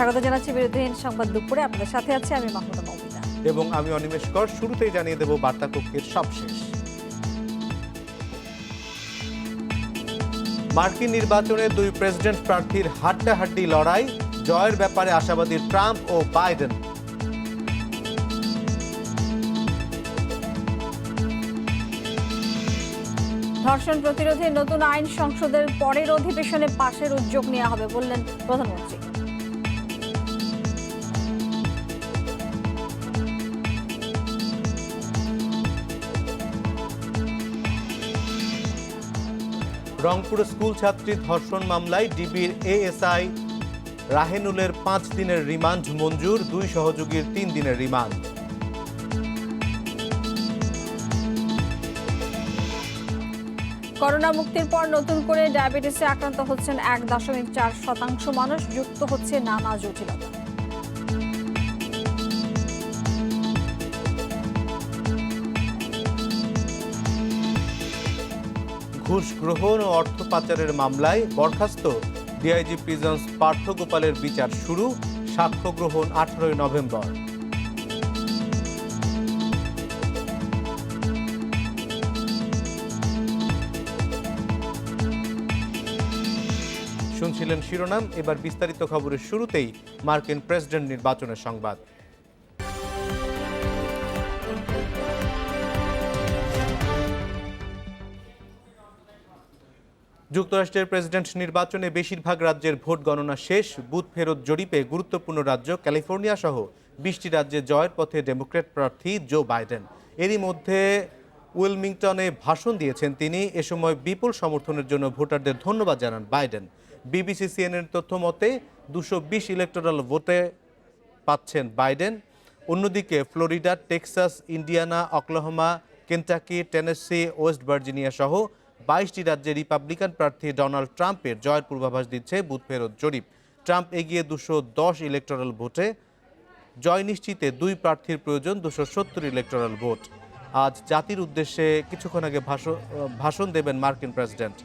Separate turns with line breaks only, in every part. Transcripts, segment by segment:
স্বাগত জানাচ্ছি বিরোধীহীন সংবাদ দুপুরে। আপনাদের সাথে আছে আমি মাহমুদা মৌমিতা
এবং আমি অনিমেষ কর। শুরুতেই জানিয়ে দেব বার্তা কক্ষের সবশেষ। মার্কিন নির্বাচনে দুই প্রেসিডেন্ট প্রার্থীর হাড্ডাহাড্ডি লড়াই, জয়ের ব্যাপারে আশাবাদী ট্রাম্প ও বাইডেন।
ধর্ষণ প্রতিরোধে নতুন আইন সংসদের পরের অধিবেশনে পাশের উদ্যোগ নেওয়া হবে বললেন প্রধানমন্ত্রী।
রংপুরে স্কুল ছাত্রী ধর্ষণ মামলায় ডিবির এএসআই রাহেনুলের 5 দিনের রিমান্ড মঞ্জুর, 2 সহযোগীর 3 দিনের রিমান্ড।
করোনা মুক্তির পর নতুন করে ডায়াবেটিসে আক্রান্ত হচ্ছেন 1.4% মানুষ, যুক্ত হচ্ছে নানা জটিলতা।
ঘুষ গ্রহণ ও অর্থ পাচারের মামলায় বরখাস্ত ডিআইজি প্রিজন্স পার্থ গোপালের বিচার শুরু, সাক্ষ্য গ্রহণ 18 নভেম্বর। শুনছিলেন শিরোনাম, এবার বিস্তারিত খবরের শুরুতেই মার্কিন প্রেসিডেন্ট নির্বাচনের সংবাদ। যুক্তরাষ্ট্রের প্রেসিডেন্ট নির্বাচনে বেশিরভাগ রাজ্যের ভোট গণনা শেষ। বুথ ফেরত জরিপে গুরুত্বপূর্ণ রাজ্য ক্যালিফোর্নিয়া সহ 20টি রাজ্যে জয়ের পথে ডেমোক্র্যাট প্রার্থী জো বাইডেন। এরই মধ্যে উইলমিংটনে ভাষণ দিয়েছেন তিনি। এ সময় বিপুল সমর্থনের জন্য ভোটারদের ধন্যবাদ জানান বাইডেন। বিবিসি সিএনএন তথ্য মতে 220 ইলেকটোরাল ভোটে পাচ্ছেন বাইডেন। অন্যদিকে Florida, Texas, Indiana, Oklahoma, Kentucky, Tennessee, West Virginia সহ 22টি রাজ্যে রিপাবলিকান প্রার্থী ডোনাল্ড ট্রাম্পের জয়ের পূর্বাভাস দিচ্ছে বুথ ফেরত জরিপ। ট্রাম্প এগিয়ে 210 ইলেকটোরাল ভোটে। জয় নিশ্চিতে 2 প্রার্থীর প্রয়োজন 270 ইলেকটোরাল ভোট। আজ জাতির উদ্দেশ্যে কিছুক্ষণ আগে ভাষণ দেবেন মার্কিন প্রেসিডেন্ট।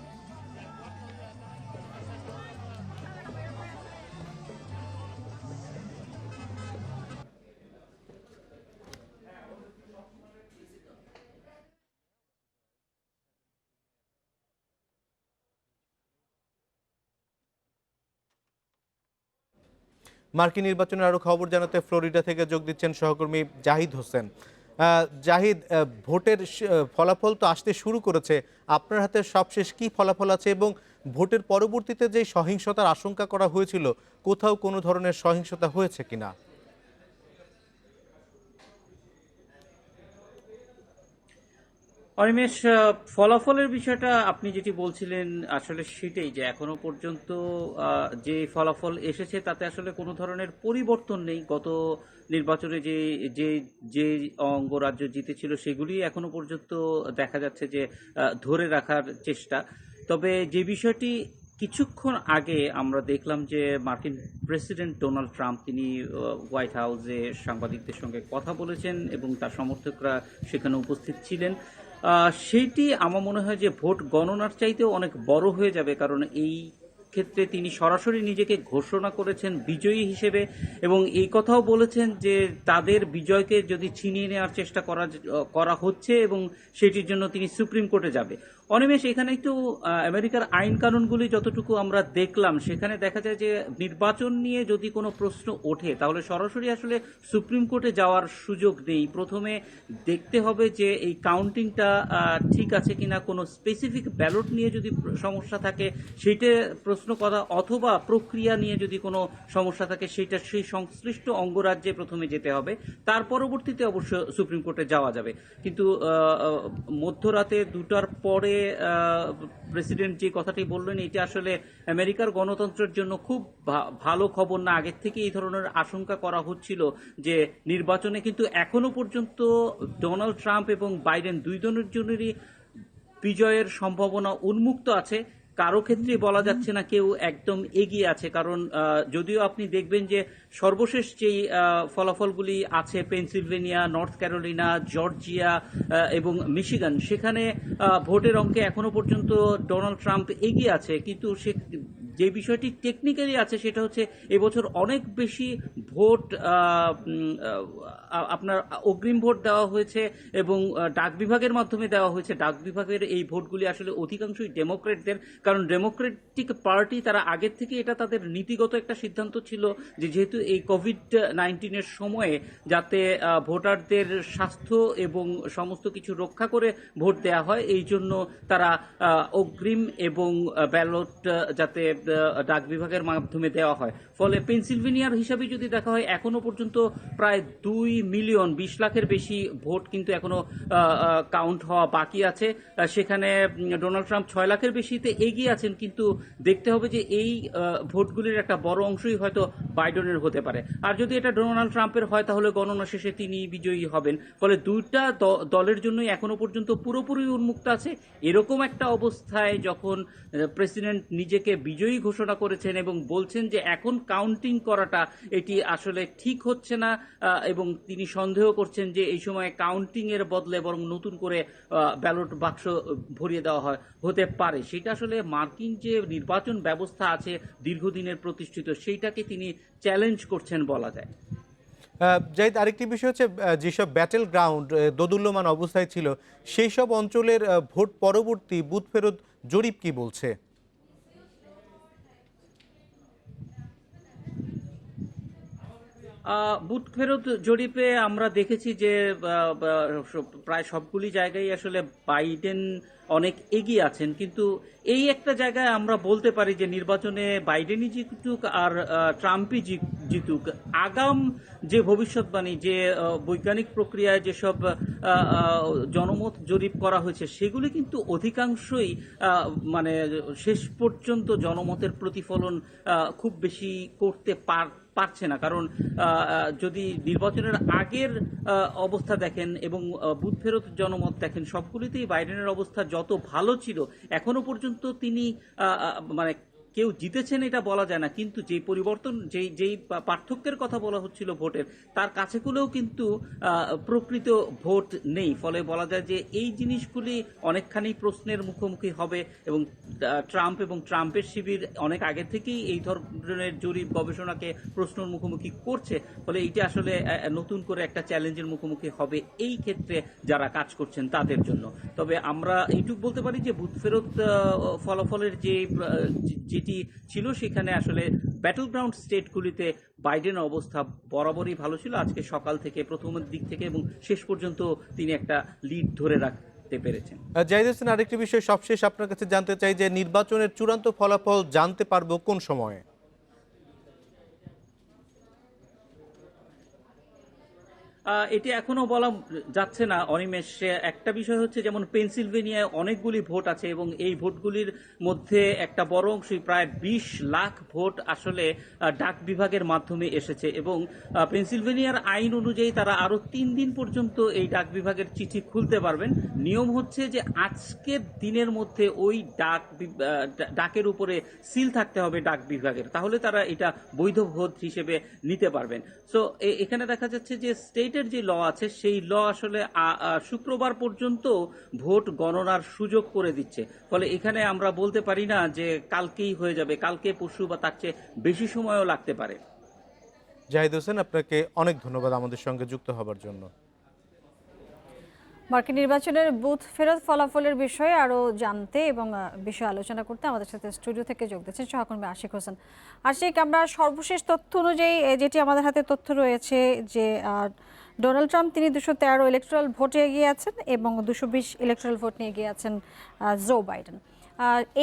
মার্কিন নির্বাচনের আরো খবর জানাতে ফ্লোরিডা থেকে যোগ দিচ্ছেন সহকর্মী জাহিদ হোসেন। জাহিদ, ভোটের ফলাফল তো আসতে শুরু করেছে, আপনার হাতে সবশেষ কি ফলাফল আছে এবং ভোটের পরবর্তীতে যে সহিংসতার আশঙ্কা করা হয়েছিল, কোথাও কোনো ধরনের সহিংসতা হয়েছে কিনা?
অনিমেষ, ফলাফলের বিষয়টা আপনি যেটি বলছিলেন আসলে সেটাই, যে এখনো পর্যন্ত যে ফলাফল এসেছে তাতে আসলে কোনো ধরনের পরিবর্তন নেই। গত নির্বাচনে যে যে যে অঙ্গরাজ্য জিতেছিল সেগুলি এখনো পর্যন্ত দেখা যাচ্ছে যে ধরে রাখার চেষ্টা। তবে যে বিষয়টি কিছুক্ষণ আগে আমরা দেখলাম যে মার্কিন প্রেসিডেন্ট ডোনাল্ড ট্রাম্প তিনি হোয়াইট হাউসে সাংবাদিকদের সঙ্গে কথা বলেছেন এবং তার সমর্থকরা সেখানে উপস্থিত ছিলেন। সেইটি আমার মনে হয় যে ভোট গণনার চাইতেও অনেক বড় হয়ে যাবে, কারণ এই ক্ষেত্রে তিনি সরাসরি নিজেকে ঘোষণা করেছেন বিজয়ী হিসেবে এবং এই কথাও বলেছেন যে তাদের বিজয়কে যদি ছিনিয়ে নেওয়ার চেষ্টা করা হচ্ছে এবং সেটির জন্য তিনি সুপ্রিম কোর্টে যাবে। অনিমেষ, এখানে একটু আমেরিকার আইন কানুনগুলি যতটুকু আমরা দেখলাম সেখানে দেখা যায় যে নির্বাচন নিয়ে যদি কোনো প্রশ্ন ওঠে তাহলে সরাসরি আসলে সুপ্রিম কোর্টে যাওয়ার সুযোগ নেই। প্রথমে দেখতে হবে যে এই কাউন্টিংটা ঠিক আছে কিনা, কোনো স্পেসিফিক ব্যালট নিয়ে যদি সমস্যা থাকে সেইটা প্রশ্ন করা, অথবা প্রক্রিয়া নিয়ে যদি কোনো সমস্যা থাকে সেটা সেই সংশ্লিষ্ট অঙ্গরাজ্যে প্রথমে যেতে হবে, তার পরবর্তীতে অবশ্য সুপ্রিম কোর্টে যাওয়া যাবে। কিন্তু মধ্যরাতে 2টার পরে প্রেসিডেন্ট যে কথাটি বললেন এটা আসলে আমেরিকার গণতন্ত্রের জন্য খুব ভালো খবর না। আগের থেকে এই ধরনের আশঙ্কা করা হচ্ছিল যে নির্বাচনে কিন্তু এখনো পর্যন্ত ডোনাল্ড ট্রাম্প এবং বাইডেন দুই জনের জন্যই বিজয়ের সম্ভাবনা উন্মুক্ত আছে। কারো ক্ষেত্রে বলা যাচ্ছে না কেউ একদম এগিয়ে আছে, কারণ যদিও আপনি দেখবেন যে সর্বশেষ যেই ফলাফলগুলি আছে পেনসিলভেনিয়া, নর্থ ক্যারোলিনা, জর্জিয়া এবং মিশিগান, সেখানে ভোটের অঙ্কে এখনো পর্যন্ত ডোনাল্ড ট্রাম্প এগিয়ে আছে, কিন্তু সে যে বিষয়টি টেকনিক্যালি আছে সেটা হচ্ছে এবছর অনেক বেশি ভোট আপনার অগ্রিম ভোট দেওয়া হয়েছে এবং ডাক বিভাগের মাধ্যমে দেওয়া হয়েছে। ডাক বিভাগের এই ভোটগুলি আসলে অধিকাংশই ডেমোক্রেটদের, কারণ ডেমোক্রেটিক পার্টি তারা আগের থেকে এটা তাদের নীতিগত একটা সিদ্ধান্ত ছিল যে যেহেতু এই কোভিড-19 সময়ে যাতে ভোটারদের স্বাস্থ্য এবং সমস্ত কিছু রক্ষা করে ভোট দেওয়া হয়, এই জন্য তারা অগ্রিম এবং ব্যালট যাতে ডাক বিভাগের মাধ্যমে দেওয়া হয়। ফলে পেনসিলভেনিয়ার হিসাবে যদি দেখা হয় এখনো পর্যন্ত প্রায় 2,20,00,000-এর বেশি ভোট কিন্তু এখনো কাউন্ট হওয়া বাকি আছে। সেখানে ডোনাল্ড ট্রাম্প 6 লাখের বেশিতে এগিয়ে আছেন, কিন্তু দেখতে হবে যে এই ভোটগুলির একটা বড় অংশই হয়তো বাইডেনের হতে পারে। আর যদি এটা ডোনাল্ড ট্রাম্পের হয় তাহলে গণনা শেষে তিনি বিজয়ী হবেন। ফলে দুইটা দলের জন্যই এখনো পর্যন্ত পুরোপুরি উন্মুক্ত আছে। এরকম একটা অবস্থায় যখন প্রেসিডেন্ট নিজেকে বিজয়ী ঘোষণা করেছেন এবং বলছেন যে এখন কাউন্টিং করাটা এটি আসলে ঠিক হচ্ছে না, এবং তিনি সন্দেহ করছেন যে এই সময় কাউন্টিং এর বদলে বরং নতুন করে ব্যালট বাক্স ভরিয়ে দেওয়া হতে পারে, সেটা আসলে মার্কিন যে নির্বাচন ব্যবস্থা আছে দীর্ঘদিনের প্রতিষ্ঠিত সেইটাকে তিনি চ্যালেঞ্জ করছেন বলা যায়।
জাহিদ, আরেকটি বিষয় হচ্ছে যেসব ব্যাটেল গ্রাউন্ড দোদুল্যমান অবস্থায় ছিল সেই সব অঞ্চলের ভোট পরবর্তী বুথ ফেরত জরিপ কি বলছে?
বুথ ফেরত জরিপে আমরা দেখেছি যে প্রায় সবগুলি জায়গায় আসলে বাইডেন অনেক এগিয়ে আছেন, কিন্তু এই একটা জায়গায় আমরা বলতে পারি যে নির্বাচনে বাইডেনই জিতুক আর ট্রাম্পই জিতুক, আগাম যে ভবিষ্যৎবাণী, যে বৈজ্ঞানিক প্রক্রিয়ায় যেসব জনমত জরিপ করা হয়েছে সেগুলি কিন্তু অধিকাংশই মানে শেষ পর্যন্ত জনমতের প্রতিফলন খুব বেশি করতে পারছে না। কারণ যদি নির্বাচনের আগের অবস্থা দেখেন এবং বুথ ফেরত জনমত দেখেন, সবগুলিতেই বাইডেনের অবস্থা যত ভালো ছিল এখনো পর্যন্ত তিনি মানে কেউ জিতেছেন এটা বলা যায় না, কিন্তু যেই পরিবর্তন যেই পার্থক্যের কথা বলা হচ্ছিল ভোটের, তার কাছে কুলেও কিন্তু প্রকৃত ভোট নেই। ফলে বলা যায় যে এই জিনিসগুলি অনেকখানি প্রশ্নের মুখোমুখি হবে এবং ট্রাম্প এবং ট্রাম্পের শিবির অনেক আগে থেকেই এই ধরনের জরিপ গবেষণাকে প্রশ্নের মুখোমুখি করছে। ফলে এইটা আসলে নতুন করে একটা চ্যালেঞ্জের মুখোমুখি হবে এই ক্ষেত্রে যারা কাজ করছেন তাদের জন্য। তবে আমরা এইটুকু বলতে পারি যে বুথ ফেরত ফলাফলের যেটি ছিল সেখানে আসলে ব্যাটল গ্রাউন্ড স্টেটগুলিতে বাইডেনের অবস্থা বরাবরই ভালো ছিল আজকে সকাল থেকে, প্রথমের দিক থেকে এবং শেষ পর্যন্ত তিনি একটা লিড ধরে রাখতে পেরেছেন।
জাহিদ হোসেন, আরেকটি বিষয় সবশেষ আপনার কাছে জানতে চাই যে নির্বাচনের চূড়ান্ত ফলাফল জানতে পারবো কোন সময়ে?
এটি এখনো বলা যাচ্ছে না অনিমেষ। একটা বিষয় হচ্ছে যেমন পেনসিলভেনিয়ায় অনেকগুলি ভোট আছে এবং এই ভোটগুলির মধ্যে একটা বড় অংশই প্রায় 20 লাখ ভোট আসলে ডাক বিভাগের মাধ্যমে এসেছে এবং পেনসিলভেনিয়ার আইন অনুযায়ী তারা আরো 3 দিন পর্যন্ত এই ডাক বিভাগের চিঠি খুলতে পারবেন। নিয়ম হচ্ছে যে আজকের দিনের মধ্যে ওই ডাকের উপরে সিল থাকতে হবে ডাক বিভাগের, তাহলে তারা এটা বৈধ ভোট হিসেবে নিতে পারবেন। সো এখানে দেখা যাচ্ছে যে স্টেটের যে ল আছে সেই ল আসলে শুক্রবার পর্যন্ত ভোট গণনার সুযোগ করে দিচ্ছে। ফলে এখানে আমরা বলতে পারি না যে কালকেই হয়ে যাবে, কালকে পরশু বা তার চেয়ে বেশি সময়ও লাগতে পারে।
জাহিদ হোসেন, আপনাকে অনেক ধন্যবাদ আমাদের সঙ্গে যুক্ত হবার জন্য।
মার্কিন নির্বাচনের বুথ ফেরত ফলাফলের বিষয়ে আরও জানতে এবং বিষয়ে আলোচনা করতে আমাদের সাথে স্টুডিও থেকে যোগ দিচ্ছেন সহকর্মী আশিক হোসেন। আশিক, আমরা সর্বশেষ তথ্য অনুযায়ী যেটি আমাদের হাতে তথ্য রয়েছে যে ডোনাল্ড ট্রাম্প তিনি 213 ইলেকট্রাল ভোটে এগিয়ে আছেন এবং 220 ইলেকট্রাল ভোট নিয়ে এগিয়ে আছেন জো বাইডেন।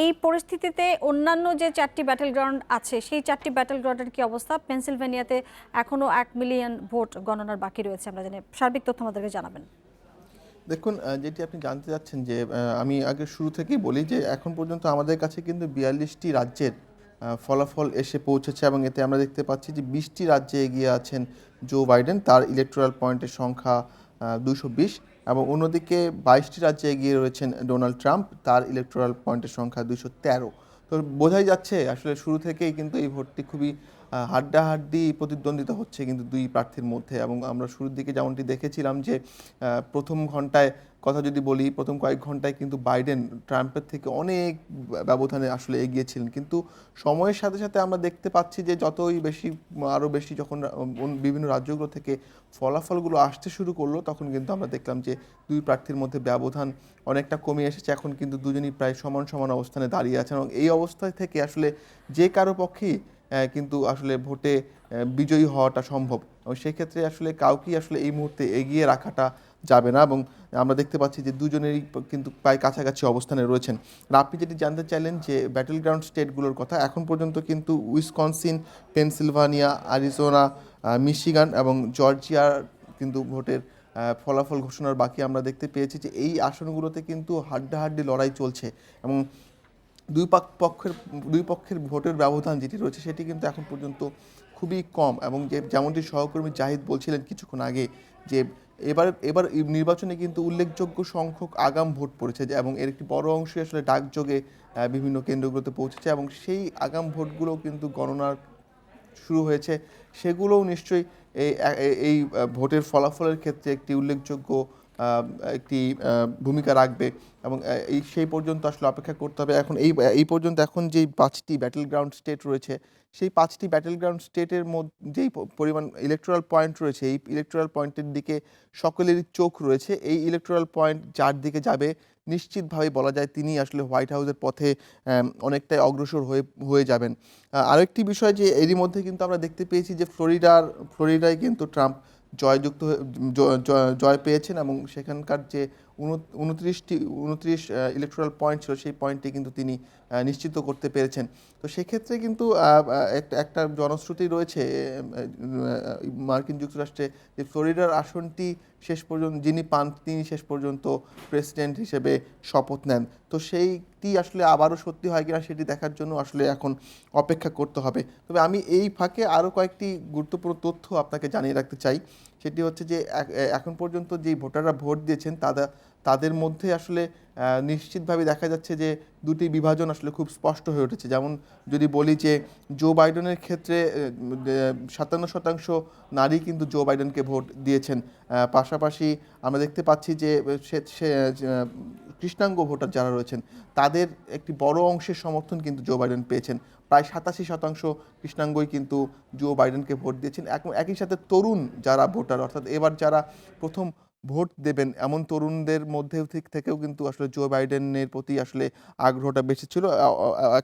এই পরিস্থিতিতে অন্যান্য যে 4টি ব্যাটল গ্রাউন্ড আছে সেই 4টি ব্যাটল গ্রাউন্ডের কি অবস্থা? পেনসিলভেনিয়াতে এখনও 1 মিলিয়ন ভোট গণনার বাকি রয়েছে, আমরা জানি। সার্বিক তথ্য আমাদেরকে জানাবেন।
দেখুন, যেটি আপনি জানতে চাচ্ছেন যে আমি আগে শুরু থেকেই বলি যে এখন পর্যন্ত আমাদের কাছে কিন্তু 42টি রাজ্যের ফলাফল এসে পৌঁছেছে এবং এতে আমরা দেখতে পাচ্ছি যে 20টি রাজ্যে এগিয়ে আছেন জো বাইডেন, তার ইলেকটোরাল পয়েন্টের সংখ্যা 220, এবং অন্যদিকে 22টি রাজ্যে এগিয়ে রয়েছেন ডোনাল্ড ট্রাম্প, তার ইলেকটোরাল পয়েন্টের সংখ্যা 213। তো বোঝাই যাচ্ছে আসলে শুরু থেকেই কিন্তু এই ভোটটি খুবই হাড্ডাহাড্ডি প্রতিদ্বন্দ্বিতা হচ্ছে কিন্তু দুই প্রার্থীর মধ্যে। এবং আমরা শুরুর দিকে যেমনটি দেখেছিলাম যে প্রথম ঘন্টায় কথা যদি বলি, প্রথম কয়েক ঘন্টায় কিন্তু বাইডেন ট্রাম্পের থেকে অনেক ব্যবধানে আসলে এগিয়েছিলেন, কিন্তু সময়ের সাথে সাথে আমরা দেখতে পাচ্ছি যে যতই বেশি আরও বেশি যখন বিভিন্ন রাজ্যগুলো থেকে ফলাফলগুলো আসতে শুরু করলো, তখন কিন্তু আমরা দেখলাম যে দুই প্রার্থীর মধ্যে ব্যবধান অনেকটা কমে এসেছে। এখন কিন্তু দুজনই প্রায় সমান সমান অবস্থানে দাঁড়িয়ে আছেন, এবং এই অবস্থায় থেকে আসলে যে কারো পক্ষেই কিন্তু আসলে ভোটে বিজয়ী হওয়াটা সম্ভব, এবং সেই ক্ষেত্রে আসলে কাউকেই আসলে এই মুহূর্তে এগিয়ে রাখাটা যাবে না। এবং আমরা দেখতে পাচ্ছি যে দুজনেরই কিন্তু প্রায় কাছাকাছি অবস্থানে রয়েছেন। আর আপনি যেটি জানতে চাইলেন যে ব্যাটেল গ্রাউন্ড স্টেটগুলোর কথা, এখন পর্যন্ত কিন্তু উইসকনসিন, পেনসিলভানিয়া, আরিজোনা, মিশিগান এবং জর্জিয়ার কিন্তু ভোটের ফলাফল ঘোষণার বাকি আমরা দেখতে পেয়েছি যে এই আসনগুলোতে কিন্তু হাড্ডাহাড্ডি লড়াই চলছে, এবং দুই পক্ষের ভোটের ব্যবধান যেটি রয়েছে সেটি কিন্তু এখন পর্যন্ত খুবই কম। এবং যেমনটি সহকর্মী জাহিদ বলছিলেন কিছুক্ষণ আগে, যে এবার এই নির্বাচনে কিন্তু উল্লেখযোগ্য সংখ্যক আগাম ভোট পড়েছে, এবং এর একটি বড় অংশই আসলে ডাকযোগে বিভিন্ন কেন্দ্রগুলোতে পৌঁছেছে, এবং সেই আগাম ভোটগুলো কিন্তু গণনার শুরু হয়েছে। সেগুলোও নিশ্চয়ই এই ভোটের ফলাফলের ক্ষেত্রে একটি উল্লেখযোগ্য একটি ভূমিকা রাখবে, এবং সেই পর্যন্ত আসলে অপেক্ষা করতে হবে। এখন এই পর্যন্ত এখন যেই 5টি ব্যাটেল গ্রাউন্ড স্টেট রয়েছে, সেই 5টি ব্যাটেল গ্রাউন্ড স্টেটের মধ্যে যেই পরিমাণ ইলেকটোরাল পয়েন্ট রয়েছে, এই ইলেকটোরাল পয়েন্টের দিকে সকলেরই চোখ রয়েছে। এই ইলেকটোরাল পয়েন্ট যার দিকে যাবে, নিশ্চিতভাবেই বলা যায় তিনি আসলে হোয়াইট হাউসের পথে অনেকটাই অগ্রসর হয়ে যাবেন। আরেকটি বিষয় যে এরই মধ্যে কিন্তু আমরা দেখতে পেয়েছি যে ফ্লোরিডায় কিন্তু ট্রাম্প জয় পেয়েছেন, এবং সেখানকার যে 29 ইলেকটোরাল পয়েন্ট ছিল, সেই পয়েন্টটি কিন্তু তিনি নিশ্চিত করতে পেরেছেন। তো সেক্ষেত্রে কিন্তু একটা জনশ্রুতি রয়েছে মার্কিন যুক্তরাষ্ট্রে, যে ফ্লোরিডার আসনটি শেষ পর্যন্ত যিনি পান, তিনি শেষ পর্যন্ত প্রেসিডেন্ট হিসেবে শপথ নেন। তো সেইটি আসলে আবারও সত্যি হয় কিনা সেটি দেখার জন্য আসলে এখন অপেক্ষা করতে হবে। তবে আমি এই ফাঁকে আরও কয়েকটি গুরুত্বপূর্ণ তথ্য আপনাকে জানিয়ে রাখতে চাই। সেটি হচ্ছে যে এখন পর্যন্ত যেই ভোটাররা ভোট দিয়েছেন তাদের মধ্যে আসলে নিশ্চিতভাবে দেখা যাচ্ছে যে দুটি বিভাজন আসলে খুব স্পষ্ট হয়ে উঠেছে। যেমন যদি বলি যে জো বাইডেনের ক্ষেত্রে 57% নারী কিন্তু জো বাইডেনকে ভোট দিয়েছেন। পাশাপাশি আমরা দেখতে পাচ্ছি যে কৃষ্ণাঙ্গ ভোটার যারা রয়েছেন তাদের একটি বড় অংশের সমর্থন কিন্তু জো বাইডেন পেয়েছেন। প্রায় 87% কৃষ্ণাঙ্গই কিন্তু জো বাইডেনকে ভোট দিয়েছেন। একই সাথে তরুণ যারা ভোটার, অর্থাৎ এবার যারা প্রথম ভোট দেবেন এমন তরুণদের মধ্যে থেকেও কিন্তু আসলে জো বাইডেনের প্রতি আসলে আগ্রহটা বেশি ছিল।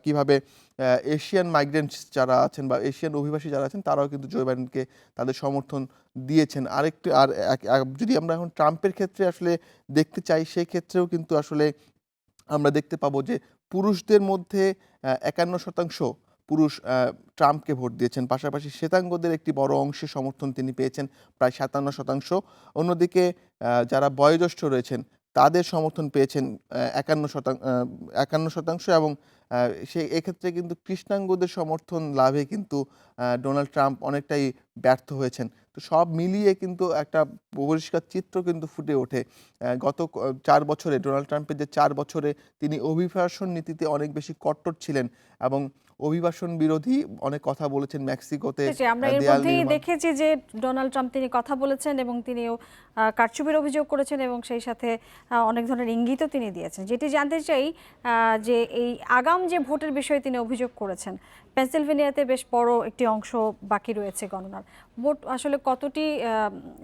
কীভাবে এশিয়ান মাইগ্রেন্টস যারা আছেন বা এশিয়ান অভিবাসী যারা আছেন তারাও কিন্তু জো বাইডেনকে তাদের সমর্থন দিয়েছেন। যদি আমরা এখন ট্রাম্পের ক্ষেত্রে আসলে দেখতে চাই, সেই ক্ষেত্রেও কিন্তু আসলে আমরা দেখতে পাবো যে পুরুষদের মধ্যে 51% পুরুষ ট্রাম্পকে ভোট দিয়েছেন। পাশাপাশি শ্বেতাঙ্গদের একটি বড় অংশের সমর্থন তিনি পেয়েছেন, প্রায় 57%। অন্যদিকে যারা বয়োজ্যেষ্ঠ রয়েছেন তাদের সমর্থন পেয়েছেন 51%, এবং এক্ষেত্রে কিন্তু কৃষ্ণাঙ্গদের সমর্থন লাভে কিন্তু ডোনাল্ড ট্রাম্প অনেকটাই ব্যর্থ হয়েছেন। তো সব মিলিয়ে কিন্তু একটা পরিষ্কার চিত্র কিন্তু ফুটে ওঠে। গত 4 বছরে ডোনাল্ড ট্রাম্পের যে 4 বছরে তিনি অভিবাসন নীতিতে অনেক বেশি কট্টর ছিলেন, এবং অভিবাসন বিরোধী অনেক কথা বলেছেন। মেক্সিকোতে
আমরা এর মধ্যেই দেখেছি যে ডোনাল্ড ট্রাম্প তিনি কথা বলেছেন, এবং তিনিও কারচুপির অভিযোগ করেছেন, এবং সেই সাথে অনেক ধরনের ইঙ্গিতও তিনি দিয়েছেন। যেটি জানতে চাই যে এই আগাম যে ভোটের বিষয়ে তিনি অভিযোগ করেছেন, পেনসিলভেনিয়াতে বেশ বড় একটি অংশ বাকি রয়েছে গণনার। ভোট আসলে কতটি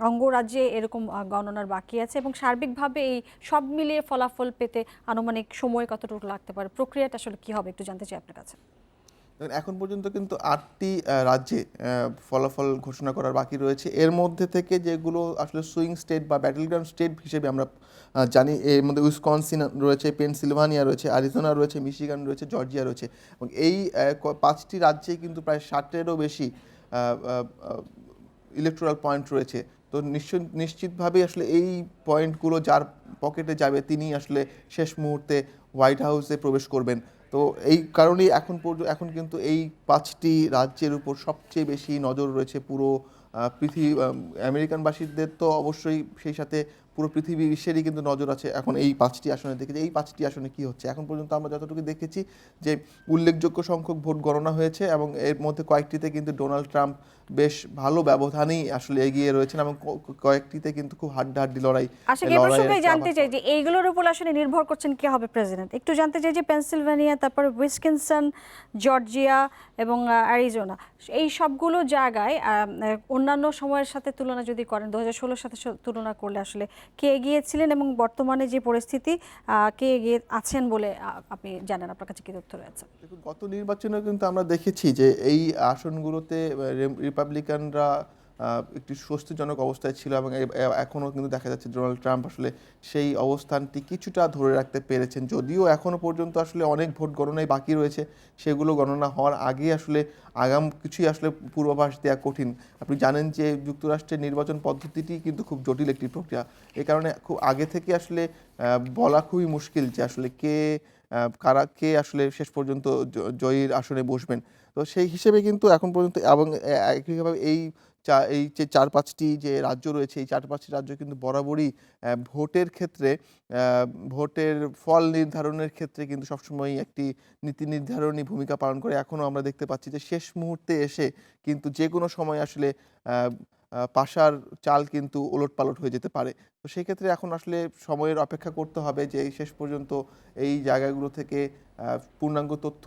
অঙ্গরাজ্যে এরকম গণনার বাকি আছে, এবং সার্বিকভাবে এই সব মিলিয়ে ফলাফল পেতে আনুমানিক সময় কতটুকু লাগতে পারে, প্রক্রিয়াটা আসলে কি হবে একটু জানতে চাই আপনার কাছে।
এখন পর্যন্ত কিন্তু 8টি রাজ্যে ফলাফল ঘোষণা করার বাকি রয়েছে। এর মধ্যে থেকে যেগুলো আসলে সুইং স্টেট বা ব্যাটেল গ্রাউন্ড স্টেট হিসেবে আমরা জানি, এর মধ্যে উইসকনসিন রয়েছে, পেনসিলভানিয়া রয়েছে, আরিজোনা রয়েছে, মিশিগান রয়েছে, জর্জিয়া রয়েছে, এবং এই 5টি রাজ্যেই কিন্তু প্রায় 60-এরও বেশি ইলেকটোরাল পয়েন্ট রয়েছে। তো নিশ্চিতভাবেই আসলে এই পয়েন্টগুলো যার পকেটে যাবে তিনি আসলে শেষ মুহূর্তে হোয়াইট হাউসে প্রবেশ করবেন। তো এই কারণেই এখন কিন্তু এই 5টি রাজ্যের উপর সবচেয়ে বেশি নজর রয়েছে পুরো পৃথিবী। আমেরিকানবাসীদের তো অবশ্যই, সেই সাথে পুরো পৃথিবী বিশ্বেরই কিন্তু নজর আছে এখন এই 5টি আসনের দিকে, যে এই 5টি আসনে কি হচ্ছে। এখন পর্যন্ত আমরা যতটুকু দেখেছি যে উল্লেখযোগ্য সংখ্যক ভোট গণনা হয়েছে এবং এর মধ্যে কয়েকটিতে কিন্তু ডোনাল্ড ট্রাম্প বেশ ভালো ব্যবধানেই আসলে এগিয়ে রয়েছেন এবং কয়েকটিতে কিন্তু খুব হাড্ডাহাড্ডি লড়াই
আসলে এই প্রসঙ্গে জানতে চাই যে এইগুলোর উপর আসলে নির্ভর করছেন কে হবে প্রেসিডেন্ট। একটু জানতে চাই যে পেনসিলভেনিয়া, তারপরে উইসকনসিন, জর্জিয়া এবং অ্যারিজোনা, এই সবগুলো জায়গায় অন্যান্য সময়ের সাথে তুলনা যদি করেন 2016 সাথে তুলনা করলে আসলে কে এগিয়েছিলেন এবং বর্তমানে যে পরিস্থিতি কে এগিয়ে আছেন বলে আপনি জানেন, আপনার কাছে কি তথ্য রয়েছে?
দেখুন, গত নির্বাচনে কিন্তু আমরা দেখেছি যে এই আসনগুলোতে রিপাবলিকানরা একটি স্বস্তিজনক অবস্থায় ছিল এবং এখনও কিন্তু দেখা যাচ্ছে ডোনাল্ড ট্রাম্প আসলে সেই অবস্থানটি কিছুটা ধরে রাখতে পেরেছেন, যদিও এখনও পর্যন্ত আসলে অনেক ভোট গণনায় বাকি রয়েছে। সেগুলো গণনা হওয়ার আগে আসলে আগাম কিছুই আসলে পূর্বাভাস দেওয়া কঠিন। আপনি জানেন যে যুক্তরাষ্ট্রের নির্বাচন পদ্ধতিটি কিন্তু খুব জটিল একটি প্রক্রিয়া, এই কারণে খুব আগে থেকে আসলে বলা খুবই মুশকিল যে আসলে কে আসলে শেষ পর্যন্ত জয়ীর আসনে বসবেন। তো সেই হিসেবে কিন্তু এখন পর্যন্ত এবং একইভাবে এই যে 4-5টি যে রাজ্য রয়েছে, এই 4-5টি রাজ্য কিন্তু বরাবরই ভোটের ক্ষেত্রে ভোটের ফল নির্ধারণের ক্ষেত্রে কিন্তু সবসময়ই একটি নীতি নির্ধারণী ভূমিকা পালন করে। এখনও আমরা দেখতে পাচ্ছি যে শেষ মুহূর্তে এসে কিন্তু যে কোনো সময় আসলে পাশার চাল কিন্তু ওলটপালট হয়ে যেতে পারে। তো সেই ক্ষেত্রে এখন আসলে সময়ের অপেক্ষা করতে হবে যে এই শেষ পর্যন্ত এই জায়গাগুলো থেকে পূর্ণাঙ্গ তথ্য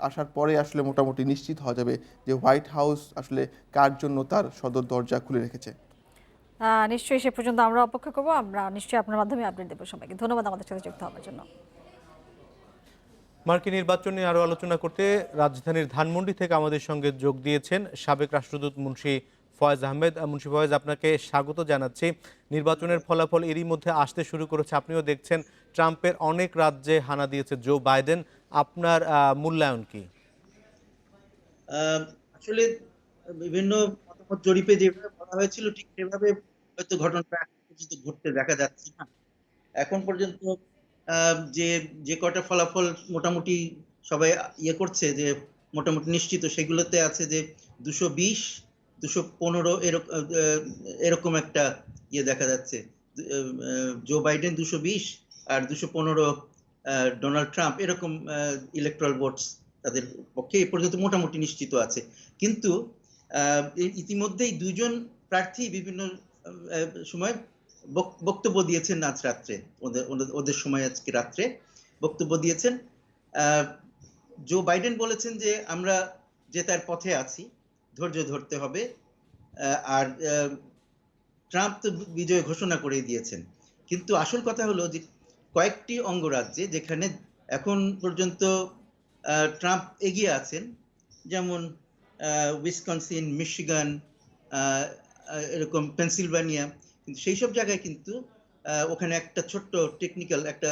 আসার পরে আসলে মোটামুটি নিশ্চিত হওয়া যাবে যে হোয়াইট হাউস আসলে কার জন্য তার সদর দরজা খুলে রেখেছে।
নিশ্চয়ই সে পর্যন্ত আমরা অপেক্ষা করবো। আমরা নিশ্চয়ই আপনার মাধ্যমে আপডেট দেবো সবাইকে। ধন্যবাদ আমাদের সাথে যুক্ত হওয়ার জন্য।
মার্কিন নির্বাচন নিয়ে আরও আলোচনা করতে রাজধানীর ধানমন্ডি থেকে আমাদের সঙ্গে যোগ দিয়েছেন সাবেক রাষ্ট্রদূত মুন্সি ফয়েজ আহমেদ। মুন্সি ফয়েজ, আপনাকে স্বাগত জানাচ্ছি। নির্বাচনের ফলাফল এরই মধ্যে আসতে শুরু করেছে, আপনিও দেখছেন ট্রাম্পের অনেক রাজ্যে হানা দিয়েছে জো বাইডেন, আপনার মূল্যায়ন কি?
আসলে বিভিন্ন মতামত জরিপে যেভাবে বলা হয়েছিল ঠিক সেভাবে হয়তো ঘটনাটা এখন পর্যন্ত ঘটতে দেখা যাচ্ছে না। এখন পর্যন্ত যে যে কয়টা ফলাফল মোটামুটি সবাই ইয়ে করছে যে মোটামুটি নিশ্চিত, সেগুলোতে আছে যে 220, 215 এরকম একটা ইয়ে দেখা যাচ্ছে। জো বাইডেন 220 আর 215 ডোনাল্ড ট্রাম্প, এরকম ইলেকট্রাল ভোটস তাদের পক্ষে এ পর্যন্ত মোটামুটি নিশ্চিত আছে। কিন্তু ইতিমধ্যেই দুজন প্রার্থী বিভিন্ন সময় বক্তব্য দিয়েছেন আজ রাত্রে, ওদের সময় আজকে রাত্রে বক্তব্য দিয়েছেন। জো বাইডেন বলেছেন যে আমরা জেতার পথে আছি, ধৈর্য ধরতে হবে। আর ট্রাম্প তো বিজয় ঘোষণা করে দিয়েছেন। কিন্তু আসল কথা হলো যে কয়েকটি অঙ্গরাজ্যে যেখানে এখন পর্যন্ত ট্রাম্প এগিয়ে আছেন, যেমন উইসকনসিন, মিশিগান, এরকম পেনসিলভানিয়া, কিন্তু সেই সব জায়গায় কিন্তু ওখানে একটা ছোট্ট টেকনিক্যাল একটা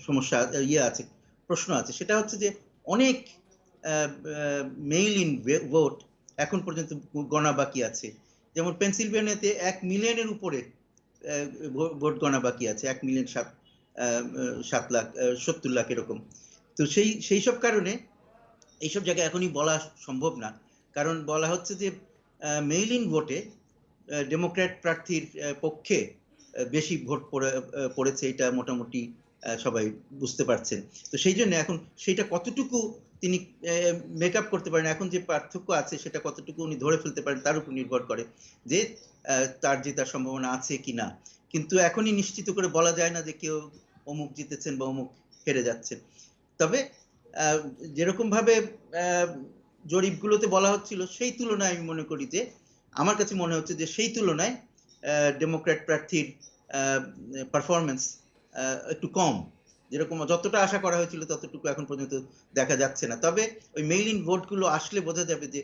সমস্যা ইয়ে আছে, প্রশ্ন আছে। সেটা হচ্ছে যে অনেক মেইল ইন ভোট এখন পর্যন্ত গণা বাকি আছে। যেমন পেনসিলভানিয়াতে 1 মিলিয়নের উপরে ভোট গণা বাকি আছে, 1,7,70,000 এরকম। তো সেই সব কারণে এইসব জায়গায় এখনই বলা সম্ভব না, কারণ বলা হচ্ছে যে মেইল ইন ভোটে ডেমোক্র্যাট প্রার্থীর পক্ষে বেশি ভোট পড়েছে, এটা মোটামুটি সবাই বুঝতে পারছেন। তো সেই জন্য এখন সেইটা কতটুকু তিনি মেকআপ করতে পারেন, এখন যে পার্থক্য আছে সেটা কতটুকু উনি ধরে ফেলতে পারেন তার উপর নির্ভর করে যে তার জেতার সম্ভাবনা আছে কিনা। কিন্তু এখনই নিশ্চিত করে বলা যায় না যে কেউ অমুক জিতেছেন বা অমুক হেরে যাচ্ছেন। তবে যেরকম ভাবে জরিপগুলোতে বলা হচ্ছিল সেই তুলনায় আমি মনে করি যে, আমার কাছে মনে হচ্ছে যে সেই তুলনায় ডেমোক্র্যাট প্রার্থীর পারফরমেন্স একটু কম। যেরকম যতটা আশা করা হয়েছিল ততটুকু এখন পর্যন্ত দেখা যাচ্ছে না। তবে ওই মেইল ইন ভোটগুলো আসলে বোঝা যাবে যে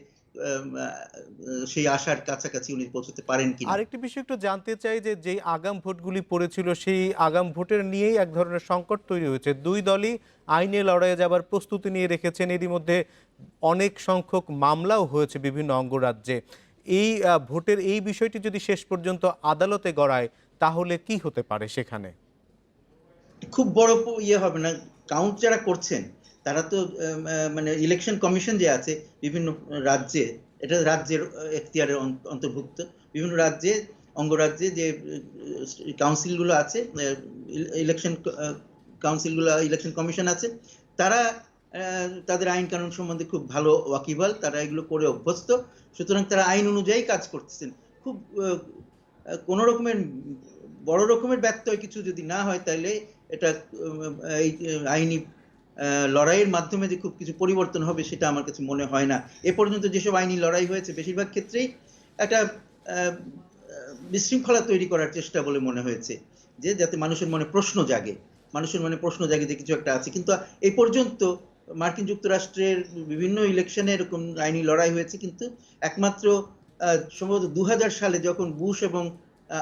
সেই আশার কাছাকাছি উনি পৌঁছতে পারেন কিনা।
আরেকটি বিষয় একটু জানতে চাই যে যেই আগাম ভোটগুলি পড়েছিল সেই আগাম ভোটের নিয়েই এক ধরনের সংকট তৈরি হয়েছে। দুই দলই আইনে লড়াইয়ে যাবার প্রস্তুতি নিয়ে রেখেছেন, এরই মধ্যে অনেক সংখ্যক মামলাও হয়েছে বিভিন্ন অঙ্গরাজ্যে। এই ভোটের এই বিষয়টি যদি শেষ পর্যন্ত আদালতে গড়ায় তাহলে কি হতে পারে সেখানে?
খুব বড় ইয়ে হবে না। কাউন্ট যারা করছেন তারা তো মানে ইলেকশন কমিশন যে আছে বিভিন্ন রাজ্যে, এটা রাজ্যের এখতিয়ারের অন্তর্ভুক্ত, বিভিন্ন রাজ্যে অঙ্গরাজ্যে যে কাউন্সিলগুলো আছে, ইলেকশন কাউন্সিলগুলো, ইলেকশন কমিশন আছে, তারা তাদের আইন কানুন সম্বন্ধে খুব ভালো ওয়াকিবহাল, তারা এগুলো করে অভ্যস্ত। সুতরাং তারা আইন অনুযায়ী কাজ করতেছেন। খুব কোনো রকমের বড় রকমের ব্যত্যয় কিছু যদি না হয়, তাহলে এটা এই আইনি লড়াইয়ের মাধ্যমে যে খুব কিছু পরিবর্তন হবে সেটা আমার কাছে মনে হয় না। এ পর্যন্ত যেসব আইনি লড়াই হয়েছে বেশিরভাগ ক্ষেত্রেই একটা বিশৃঙ্খলা তৈরি করার চেষ্টা বলে মনে হয়েছে, যে যাতে মানুষের মনে প্রশ্ন জাগে, যে কিছু একটা আছে। কিন্তু এই পর্যন্ত মার্কিন যুক্তরাষ্ট্রের বিভিন্ন ইলেকশনে এরকম আইনি লড়াই হয়েছে, কিন্তু একমাত্র সম্ভবত 2000 সালে যখন বুশ এবং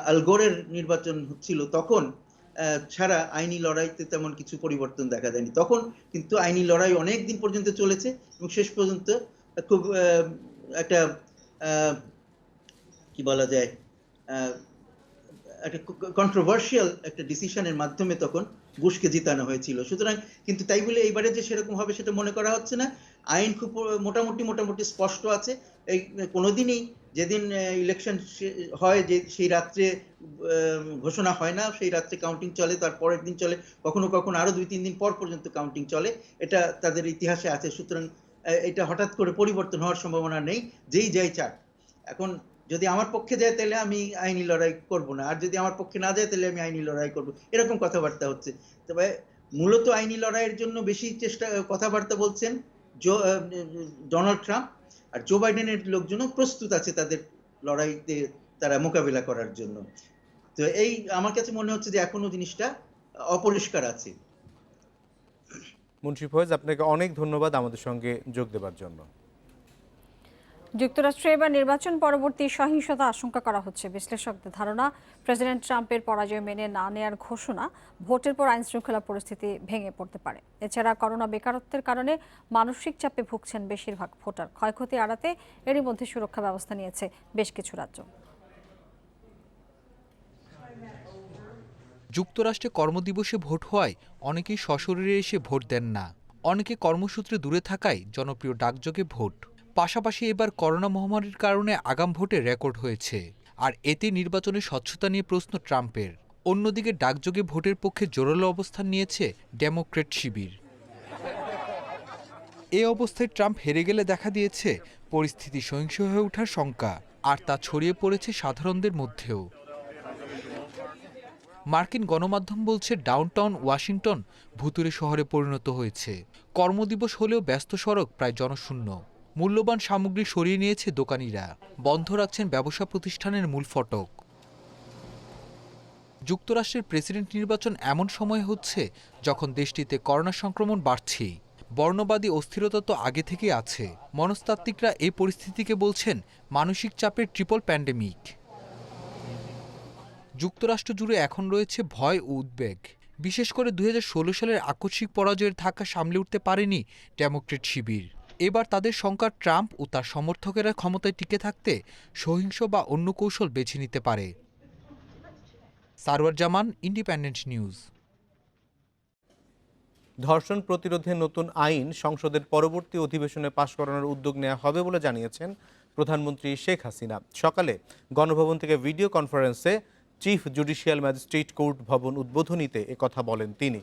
আল গোরের নির্বাচন হচ্ছিল, তখন ছাড়া আইনি লড়াইতে তেমন কিছু পরিবর্তন দেখা যায়নি। তখন কিন্তু আইনি লড়াই অনেক দিন পর্যন্ত চলেছে এবং শেষ পর্যন্ত খুব একটা কি বলা যায়, একটা কন্ট্রোভার্সিয়াল একটা ডিসিশনের মাধ্যমে তখন বুশকে জিতানো হয়েছিল। সুতরাং কিন্তু তাই বলে এইবারে যে সেরকম হবে সেটা মনে করা হচ্ছে না। আইন খুব মোটামুটি স্পষ্ট আছে। এই কোনোদিনই যেদিন ইলেকশন হয়, যে সেই রাত্রে ঘোষণা হয় না, সেই রাত্রে কাউন্টিং চলে, তার পরের দিন চলে, কখনো কখনো আরো 2-3 দিন পর পর্যন্ত কাউন্টিং চলে। এটা তাদের ইতিহাসে আছে। সুতরাং এটা হঠাৎ করে পরিবর্তন হওয়ার সম্ভাবনা নেই, যেই যাই চাক। এখন যদি আমার পক্ষে যায় তাহলে আমি আইনি লড়াই করব না, আর যদি আমার পক্ষে না যায় তাহলে আমি আইনি লড়াই করব, এরকম কথাবার্তা হচ্ছে। তবে মূলত আইনি লড়াইয়ের জন্য বেশি কথাবার্তা বলছেন ডোনাল্ড ট্রাম্প, আর জো বাইডেনের লোকজনও প্রস্তুত আছে তাদের লড়াইতে তারা মোকাবিলা করার জন্য। তো এই আমার কাছে মনে হচ্ছে যে এখনো জিনিসটা অপরিষ্কার আছে।
মুন্সি ফয়েজ, আপনাকে অনেক ধন্যবাদ আমাদের সঙ্গে যোগ দেওয়ার জন্য।
যুক্তরাষ্ট্রে এবার নির্বাচন পরবর্তী সহিংসতা আশঙ্কা করা হচ্ছে। বিশ্লেষকদের ধারণা, প্রেসিডেন্ট ট্রাম্পের পরাজয় মেনে না নেয়ার ঘোষণা ভোটের পর আইন শৃঙ্খলা পরিস্থিতি ভেঙে পড়তে পারে। এছাড়া করোনা বেকারত্বের কারণে মানসিক চাপে ভুগছেন বেশিরভাগ ভোটার। ক্ষয়ক্ষতি এড়াতে এরই মধ্যে সুরক্ষা ব্যবস্থা নিয়েছে বেশ কিছু রাজ্য।
যুক্তরাষ্ট্রে কর্মদিবসে ভোট হওয়ায় অনেকেই সশরীরে এসে ভোট দেন না। অনেকে কর্মসূত্রে দূরে থাকায় জনপ্রিয় ডাকযোগে ভোট। পাশাপাশি এবার করোনা মহামারীর কারণে আগাম ভোটে রেকর্ড হয়েছে, আর এতে নির্বাচনের স্বচ্ছতা নিয়ে প্রশ্ন ট্রাম্পের। অন্যদিকে ডাকযোগে ভোটের পক্ষে জোরালো অবস্থান নিয়েছে ডেমোক্র্যাট শিবির। এ অবস্থায় ট্রাম্প হেরে গেলে দেখা দিয়েছে পরিস্থিতি সহিংস হয়ে ওঠার শঙ্কা, আর তা ছড়িয়ে পড়েছে সাধারণদের মধ্যেও। মার্কিন গণমাধ্যম বলছে ডাউনটাউন ওয়াশিংটন ভুতুড়ে শহরে পরিণত হয়েছে। কর্মদিবস হলেও ব্যস্ত সড়ক প্রায় জনশূন্য। মূল্যবান সামগ্রী সরিয়ে নিয়েছে দোকানিরা, বন্ধ রাখছেন ব্যবসা প্রতিষ্ঠানের মূল ফটক। যুক্তরাষ্ট্রের প্রেসিডেন্ট নির্বাচন এমন সময় হচ্ছে যখন দেশটিতে করোনা সংক্রমণ বাড়ছে। বর্ণবাদী অস্থিরতা তো আগে থেকেই আছে। মনস্তাত্ত্বিকরা এই পরিস্থিতিকে বলছেন মানসিক চাপের ট্রিপল প্যান্ডেমিক। যুক্তরাষ্ট্র জুড়ে এখন রয়েছে ভয় ও উদ্বেগ। বিশেষ করে 2016 সালের আকস্মিক পরাজয়ের ধাক্কা সামলে উঠতে পারেনি ডেমোক্র্যাট শিবির। এবার তাদের শঙ্কা ট্রাম্প ও তার সমর্থকেরা ক্ষমতায় টিকে থাকতে সহিংস বা অন্য কৌশল বেছে নিতে পারে। সারওয়ার জামান, ইন্ডিপেন্ডেন্ট নিউজ।
ধর্ষণ প্রতিরোধে নতুন আইন সংসদের পরবর্তী অধিবেশনে পাশ করানোর উদ্যোগ নেওয়া হবে বলে জানিয়েছেন প্রধানমন্ত্রী শেখ হাসিনা। সকালে গণভবন থেকে ভিডিও কনফারেন্সে চিফ জুডিশিয়াল ম্যাজিস্ট্রেট কোর্ট ভবন উদ্বোধনীতে একথা বলেন তিনি।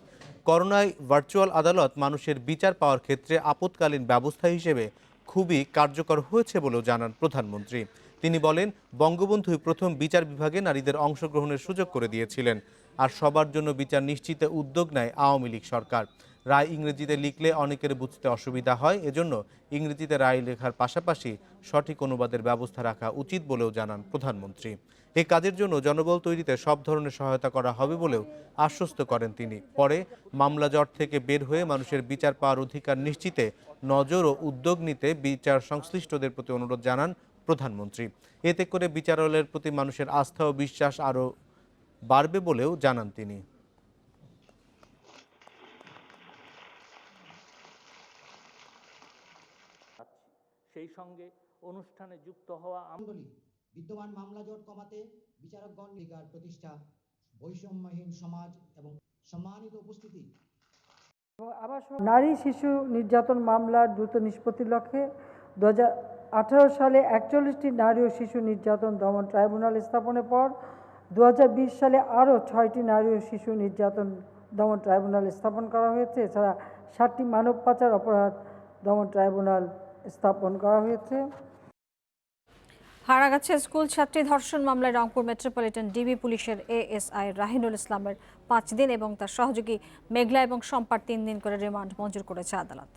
করোনায় ভার্চুয়াল আদালত মানুষের বিচার পাওয়ার ক্ষেত্রে আপৎকালীন ব্যবস্থা হিসেবে খুবই কার্যকর হয়েছে বলেও জানান প্রধানমন্ত্রী। তিনি বলেন, বঙ্গবন্ধু প্রথম বিচার বিভাগে নারীদের অংশগ্রহণের সুযোগ করে দিয়েছিলেন, আর সবার জন্য বিচার নিশ্চিতে উদ্যোগ নেয় আওয়ামী লীগ সরকার। রায় ইংরেজিতে লিখলে অনেকের বুঝতে অসুবিধা হয়, এজন্য ইংরেজিতে রায় লেখার পাশাপাশি সঠিক অনুবাদের ব্যবস্থা রাখা উচিত বলেও জানান প্রধানমন্ত্রী। এই কাজের জন্য জনবল তৈরিতে সব ধরনের সহায়তা করা হবে বলেও আশ্বস্ত করেন তিনি। পরে মামলা জট থেকে বের হয়ে মানুষের বিচার পাওয়ার অধিকার নিশ্চিতে নজর ও উদ্যোগ নিতে বিচার সংশ্লিষ্টদের প্রতি অনুরোধ জানান প্রধানমন্ত্রী। এতে করে বিচারালয়ের প্রতি মানুষের আস্থা ও বিশ্বাস আরও বাড়বে বলেও জানান তিনি।
সেই সঙ্গে অনুষ্ঠানে যুক্ত হওয়া বিদ্যমান মামলা জট কমাতে বিচারকগণ অধিকার প্রতিষ্ঠা, বৈষম্যহীন সমাজ এবং সম্মানিত উপস্থিতি।
নারী শিশু নির্যাতন মামলার দ্রুত নিষ্পত্তির লক্ষ্যে 2018 সালে 41টি নারী ও শিশু নির্যাতন দমন ট্রাইব্যুনাল স্থাপনের পর 2020 সালে আরও 6টি নারী ও শিশু নির্যাতন দমন ট্রাইব্যুনাল স্থাপন করা হয়েছে। এছাড়া 7টি মানব পাচার অপরাধ দমন ট্রাইব্যুনাল স্থাপন করা হয়েছে।
হারাগাছে স্কুল ছাত্রী ধর্ষণ মামলায় রংপুর মেট্রোপলিটন ডিবি পুলিশের এএসআই রাহিনুল ইসলামের 5 দিন এবং তার সহযোগী মেঘলা এবং সম্পার 3 দিন করে রিমান্ড মঞ্জুর করেছে আদালত।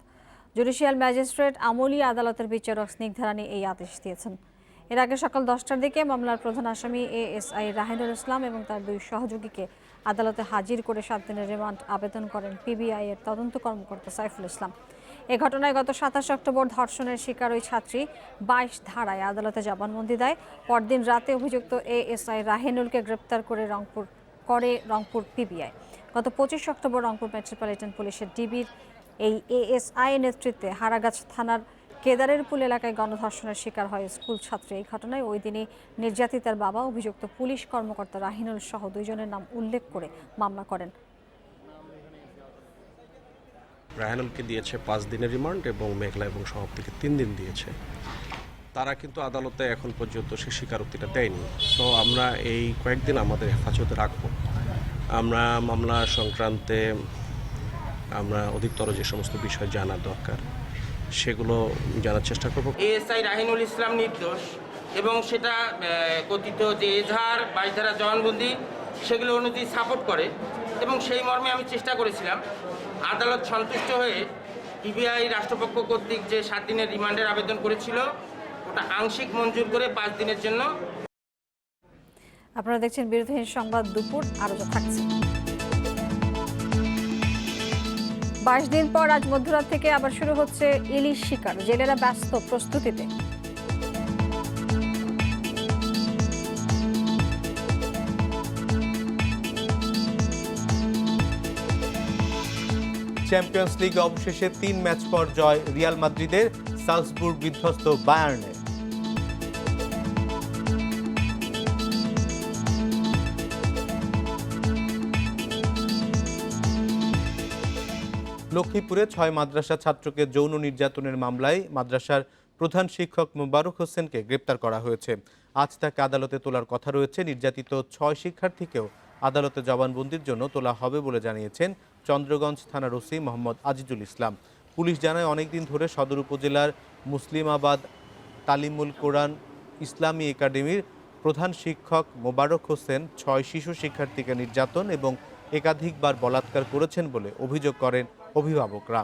জুডিশিয়াল ম্যাজিস্ট্রেট আমলি আদালতের বিচারক স্নিগ্ধারানী এই আদেশ দিয়েছেন। এর আগে সকাল 10টার দিকে মামলার প্রধান আসামি এএসআই রাহিনুল ইসলাম এবং তার 2 সহযোগীকে আদালতে হাজির করে 7 দিনের রিমান্ড আবেদন করেন পিবিআই এর তদন্ত কর্মকর্তা সাইফুল ইসলাম। এ ঘটনায় গত 27 অক্টোবর ধর্ষণের শিকার ওই ছাত্রী 22 ধারায় আদালতে জবানবন্দি দেয়। পরদিন রাতে অভিযুক্ত এএসআই রাহিনুলকে গ্রেপ্তার করে রংপুর পিবিআই। গত 25 অক্টোবর রংপুর মেট্রোপলিটন পুলিশের ডিবির এই এএসআই নেতৃত্বে হারাগাছ থানার কেদারেরপুল এলাকায় গণধর্ষণের শিকার হয় স্কুল ছাত্রী। এই ঘটনায় ওই দিনই নির্যাতিতার বাবা অভিযুক্ত পুলিশ কর্মকর্তা রাহিনুল সহ 2 জনের নাম উল্লেখ করে মামলা করেন।
রাহিনুলকে দিয়েছে 5 দিনের রিমান্ড এবং মেঘলা এবং সমাপ্তিকে 3 দিন দিয়েছে। তারা কিন্তু আদালতে এখন পর্যন্ত সে স্বীকারোক্তিটা দেয়নি। সো আমরা এই কয়েকদিন আমাদের হেফাজতে রাখবো। আমরা মামলা সংক্রান্তে আমরা অধিকতর যে সমস্ত বিষয় জানা দরকার সেগুলো জানার চেষ্টা করব।
এএসআই রাহিনুল ইসলাম নির্দোষ এবং সেটা কথিত যে এজাহার 22 ধারা জবানবন্দি সেগুলো অনুযায়ী সাপোর্ট করে এবং সেই মর্মে আমি চেষ্টা করেছিলাম। আদালত সন্তুষ্ট হয়ে পিবিআই রাষ্ট্রপক্ষ কর্তৃক যে 7 দিনের রিমান্ডের আবেদন করেছিল ওটা আংশিক মঞ্জুর করে 5 দিনের জন্য।
আপনারা দেখছেন বিরোধীহীন সংবাদ দুপুর, আরও থাকছে। 22 দিন পর আজ মধ্যরাত থেকে আবার শুরু হচ্ছে ইলিশ শিকার। জেলেরা ব্যস্ত প্রস্তুতিতে।
চ্যাম্পিয়ন্স লিগ অবশেষে 3 ম্যাচ পর জয় রিয়াল মাদ্রিদের সালজবুর্গ বিধ্বস্ত বায়ার্নের। লক্ষ্মীপুরে 6 মাদ্রাসা ছাত্রকে যৌন নির্যাতনের মামলায় মাদ্রাসার প্রধান শিক্ষক মোবারক হোসেনকে গ্রেপ্তার করা হয়েছে। আজ তাকে আদালতে তোলার কথা রয়েছে। নির্যাতিত 6 শিক্ষার্থীকেও আদালতে জবানবন্দির জন্য তোলা হবে বলে জানিয়েছেন চন্দ্রগঞ্জ থানার ওসি মোহাম্মদ আজিজুল ইসলাম। পুলিশ জানায় অনেকদিন ধরে সদর উপজেলার মুসলিমাবাদ তালিমুল কোরআন ইসলামী একাডেমির প্রধান শিক্ষক মোবারক হোসেন 6 শিশু শিক্ষার্থীকে নির্যাতন এবং একাধিকবার বলাৎকার করেছেন বলে অভিযোগ করেন অভিভাবকরা।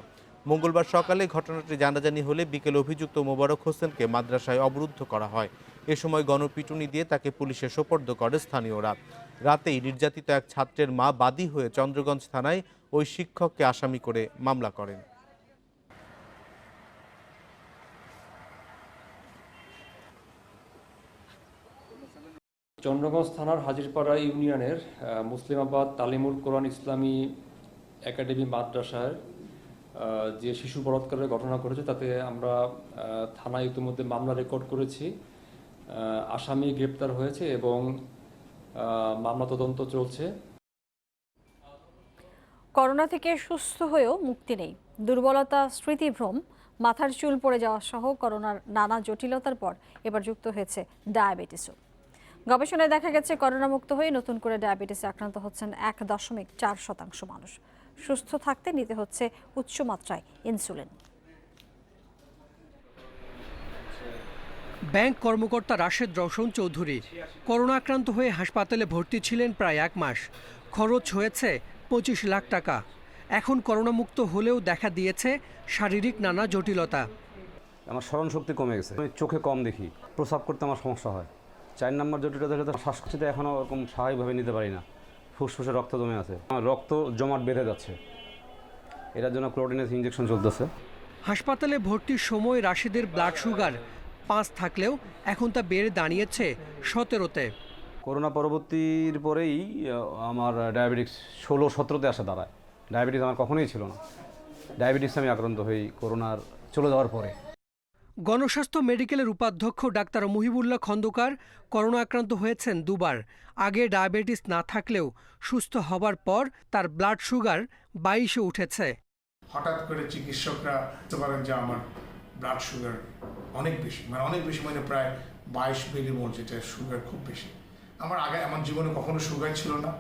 মঙ্গলবার সকালে ঘটনাটি জানাজানি হলে বিকেলে অভিযুক্ত মোবারক হোসেনকে মাদ্রাসায় অবরুদ্ধ করা হয়। এ সময় গণপিটুনি দিয়ে তাকে পুলিশে সোপর্দ করে স্থানীয়রা। রাতেই নির্যাতিত এক ছাত্রের মা বাদী হয়ে চন্দ্রগঞ্জ থানায় ওই শিক্ষককে আসামি করে মামলা করেন।
চন্দ্রগঞ্জ থানার হাজিরপাড়া ইউনিয়নের মুসলিমাবাদ তালিমুল কোরআন ইসলামী একাডেমি মাদ্রাসায় যে শিশু বলাৎকারের ঘটনা ঘটেছে তাতে আমরা থানায় ইতিমধ্যে মামলা রেকর্ড করেছি। আসামি গ্রেপ্তার হয়েছে এবং মামলা তদন্ত চলছে।
করোনা থেকে সুস্থ হয়েও মুক্তি নেই। দুর্বলতা, স্মৃতিভ্রম, মাথার চুল পড়ে যাওয়া সহ করোনার নানা জটিলতার পর এবার যুক্ত হয়েছে ডায়াবেটিসও। গবেষণায় দেখা গেছে করোনা মুক্ত হয়ে নতুন করে ডায়াবেটিসে আক্রান্ত হচ্ছেন 1.4% মানুষ। সুস্থ থাকতে নিতে হচ্ছে উচ্চ মাত্রায় ইনসুলিন।
ব্যাংক কর্মকর্তা রাশেদ রওশন চৌধুরী করোনা আক্রান্ত হয়ে হাসপাতালে ভর্তি ছিলেন প্রায় 1 মাস। খরচ হয়েছে 25 লাখ টাকা। এখন করোনা মুক্ত হলেও দেখা দিয়েছে শারীরিক নানা জটিলতা।
আমার স্মরণ শক্তি কমে গেছে, আমি চোখে কম দেখি, প্রস্রাব করতে আমার সমস্যা হয়। 4 নম্বর জটিলতা হলো শ্বাসকষ্টিতে এখনও ওরকম স্বাভাবিকভাবে নিতে পারি না, ফুসফুসে রক্ত জমে আছে, আমার রক্ত জমাট বেঁধে যাচ্ছে। এটার জন্য ক্লোটিনেস ইঞ্জেকশন চলতেছে।
হাসপাতালে ভর্তির সময় রাশেদের ব্লাড সুগার 5 থাকলেও এখন তা বেড়ে দাঁড়িয়েছে 17-তে।
করোনা পরবর্তীর পরেই আমার ডায়াবেটিস 16-17তে আসা দাঁড়ায়। ডায়াবেটিস আমার কখনোই ছিল না। ডায়াবেটিস আমি আক্রান্ত হই করোনার চলে যাওয়ার পরে।
গণস্বাস্থ্য মেডিকেলের উপাধ্যক্ষ ডাক্তার মুহিবুল্লাহ খন্দকার করোনা আক্রান্ত হয়েছেন 2 বার। আগে ডায়াবেটিস না থাকলেও সুস্থ হবার পর তার ব্লাড সুগার 22-এ উঠেছে।
হঠাৎ করে চিকিৎসকরা বলতে পারেন যে আমার ব্লাড সুগার অনেক বেশি, অনেক বেশি মানে প্রায় 22 মিলিমোল, যেটা সুগার খুব বেশি। আমার জীবনে কখনো সুগার ছিল না।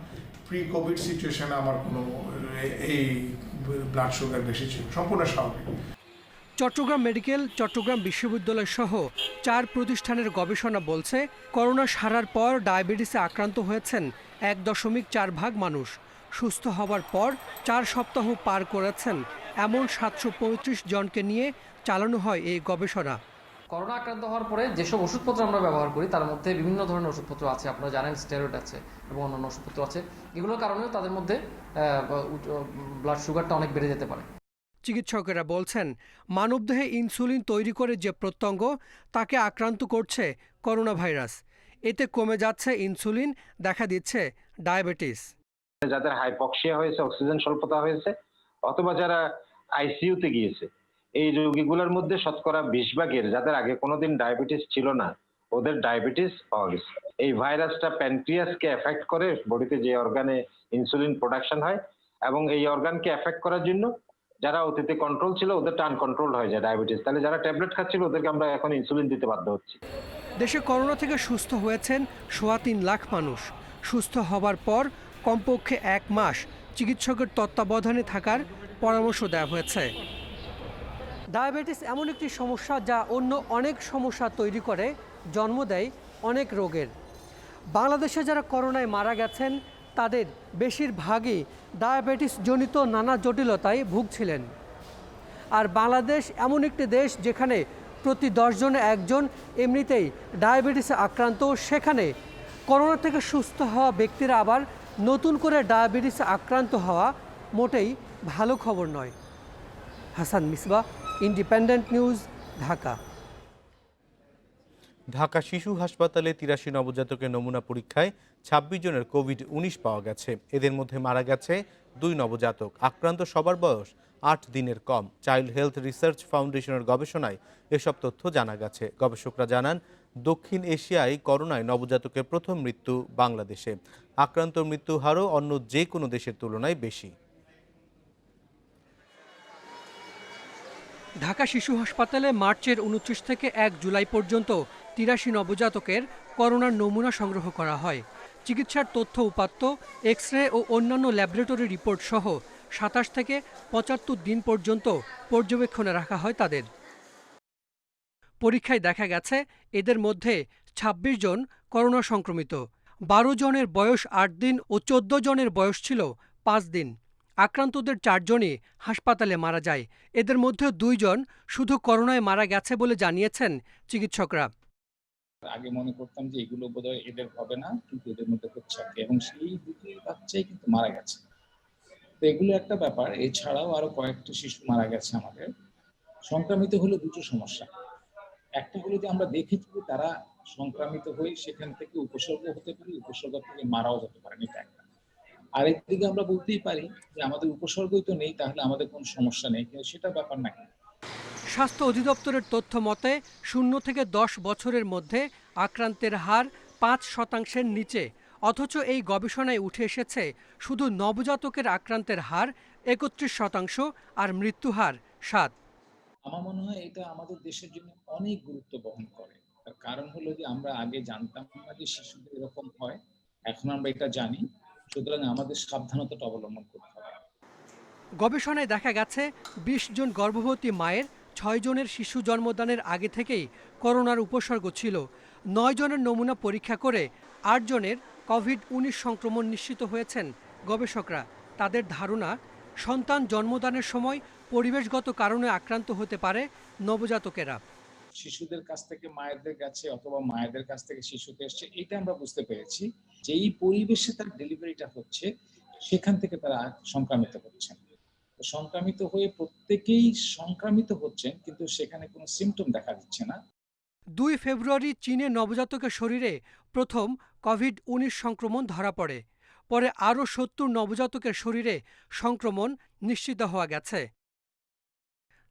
প্রি কোভিড সিচুয়েশনে আমার কোনো এই ব্লাড সুগার বেশি ছিল, সম্পূর্ণ স্বাভাবিক।
চট্টগ্রাম মেডিকেল, চট্টগ্রাম বিশ্ববিদ্যালয় সহ 4 প্রতিষ্ঠানের গবেষণা বলছে করোনা সারার পর ডায়াবেটিসে আক্রান্ত হয়েছেন 1.4 ভাগ মানুষ। সুস্থ হওয়ার পর 4 সপ্তাহ পার করেছেন এমন 735 জনকে নিয়ে চালানো হয় এই গবেষণা।
করোনা আক্রান্ত হওয়ার পরে যেসব ওষুধপত্র আমরা ব্যবহার করি তার মধ্যে বিভিন্ন ধরনের ওষুধপত্র আছে, আপনারা জানেন স্টেরয়েড আছে এবং অন্যান্য ওষুধপত্র আছে। এগুলোর কারণেও তাদের মধ্যে ব্লাড সুগারটা অনেক বেড়ে যেতে পারে।
চিকিৎসকেরা বলছেন মানবদেহে ইনসুলিন তৈরি করে যে প্রত্যঙ্গ তাকে আক্রান্ত করছে করোনা ভাইরাস। এতে কমে যাচ্ছে ইনসুলিন, দেখা দিচ্ছে ডায়াবেটিস।
যাদের হাইপক্সিয়া হয়েছে, অক্সিজেন স্বল্পতা হয়েছে, অথবা যারা আইসিইউতে গিয়েছে, এই রোগীগুলোর মধ্যে শতকরা 20 ভাগের যাদের আগে কোনোদিন ডায়াবেটিস ছিল না, ওদের ডায়াবেটিস পাওয়া গেছে। এই ভাইরাসটা প্যানক্রিয়াসকে এফেক্ট করে, বডিতে যে অর্গানে ইনসুলিন প্রোডাকশন হয়, এবং এই অর্গানকে এফেক্ট করার জন্য যারা অতীতে কন্ট্রোল ছিল ওদেরটা আনকন্ট্রোলড হয়ে যায় ডায়াবেটিস। তাহলে যারা ট্যাবলেট খাচ্ছিল ওদেরকে আমরা এখন ইনসুলিন দিতে বাধ্য হচ্ছি।
দেশে করোনা থেকে সুস্থ হয়েছেন 3.25 লাখ মানুষ। সুস্থ হবার পর কমপক্ষে 1 মাস চিকিৎসকের তত্ত্বাবধানে থাকার পরামর্শ দেওয়া হয়েছে। ডায়াবেটিস এমন একটি সমস্যা যা অন্য অনেক সমস্যা তৈরি করে, জন্ম দেয় অনেক রোগের। বাংলাদেশে যারা করোনায় মারা গেছেন তাদের বেশিরভাগই ডায়াবেটিস জনিত নানা জটিলতায় ভুগছিলেন। আর বাংলাদেশ এমন একটি দেশ যেখানে প্রতি 10 জনে 1 জন এমনিতেই ডায়াবেটিসে আক্রান্ত, সেখানে করোনা থেকে সুস্থ হওয়া ব্যক্তিরা আবার নতুন করে ডায়াবেটিসে আক্রান্ত হওয়া মোটেই ভালো খবর নয়। Hasan Misbah, Independent News, Dhaka.
ঢাকা শিশু হাসপাতালে 83 নবজাতকের নমুনা পরীক্ষায় 26 জনের কোভিড-19 পাওয়া গেছে। এদের মধ্যে মারা গেছে 2 নবজাতক। আক্রান্ত সবার বয়স 8 দিনের কম। চাইল্ড হেলথ রিসার্চ ফাউন্ডেশনের গবেষণায় এসব তথ্য জানা গেছে। গবেষকরা জানান, দক্ষিণ এশিয়ায় করোনায় নবজাতকের প্রথম মৃত্যু বাংলাদেশে। আক্রান্ত মৃত্যু হারও অন্য যে কোনো দেশের তুলনায় বেশি।
ঢাকা শিশু হাসপাতালে মার্চের 29 থেকে 1 জুলাই পর্যন্ত 83 নবজাতকের করোনার নমুনা সংগ্রহ করা হয়। চিকিৎসার তথ্য উপাত্ত, এক্স রে ও অন্যান্য ল্যাবরেটরি রিপোর্ট সহ 27 থেকে 75 দিন পর্যন্ত পর্যবেক্ষণে রাখা হয় তাদের। পরীক্ষায় দেখা গেছে এদের মধ্যে 26 জন করোনা সংক্রমিত। 12 জনের বয়স 8 দিন ও 14 জনের বয়স ছিল 5 দিন। আক্রান্তদের 4 জনই হাসপাতালে মারা যায়। এদের মধ্যে 2 জন শুধু করোনায় মারা গেছে বলে জানিয়েছেন চিকিৎসকরা।
আগে মনে করতাম যে এগুলো বোধহয় এদের হবে না, কিন্তু এদের মধ্যে হচ্ছে, এবং সেই 2টি বাচ্চাই কিন্তু মারা গেছে। তো এগুলো একটা ব্যাপার। এছাড়াও আরো কয়েকটা শিশু মারা গেছে আমাদের। সংক্রামিত হলে 2টি সমস্যা। একটা হলো যে আমরা দেখেছি যে তারা সংক্রামিত হয়ে সেখান থেকে উপসর্গ হতে পারে, উপসর্গ থেকে মারাও যেতে পারে, এটা একটা। আরেকদিকে আমরা বলতেই পারি যে আমাদের উপসর্গই তো নেই, তাহলে আমাদের কোনো সমস্যা নেই, কিন্তু সেটা ব্যাপার না।
স্বাস্থ্য অধিদপ্তরের তথ্য মতে 0 থেকে 10 বছরের মধ্যে আক্রান্তের হার 5% নিচে। অথচ এই গবেষণায় উঠে এসেছে শুধু নবজাতকের আক্রান্তের হার 31% আর মৃত্যু হার 7।
আমার মনে হয় এটা আমাদের দেশের জন্য অনেক গুরুত্ব বহন করে। তার কারণ হলো যে আমরা আগে জানতাম না যে শিশুদের এরকম হয়, এখন আমরা এটা জানি। সুতরাং আমাদের সাবধানতাটা অবলম্বন করতে হবে।
গবেষণায় দেখা গেছে 20 জন গর্ভবতী মায়ের 6 জনের শিশু জন্মদানের আগে থেকেই করোনার উপসর্গ ছিল। 9 জনের নমুনা পরীক্ষা করে 8 জনের কোভিড-19 সংক্রমণ নিশ্চিত হয়েছেন গবেষকরা। তাদের ধারণা, সন্তান জন্মদানের সময় পরিবেশগত কারণে আক্রান্ত হতে পারে নবজাতকেরা।
শিশুদের কাছ থেকে মায়েদের কাছে অথবা মায়েদের কাছ থেকে শিশুতে এসছে, এটা আমরা বুঝতে পেরেছি। যেই পরিবেশে তার ডেলিভারিটা হচ্ছে সেখান থেকে তারা সংক্রামিত হচ্ছেন। সংক্রামিত হয়ে প্রত্যেকেই সংক্রামিত হচ্ছেন, কিন্তু সেখানে কোনো সিমটম দেখা দিচ্ছে না।
2 ফেব্রুয়ারি চীনে নবজাতকের শরীরে প্রথম কোভিড-19 সংক্রমণ ধরা পড়ে। পরে আরও 70 নবজাতকের শরীরে সংক্রমণ নিশ্চিত হওয়া গেছে।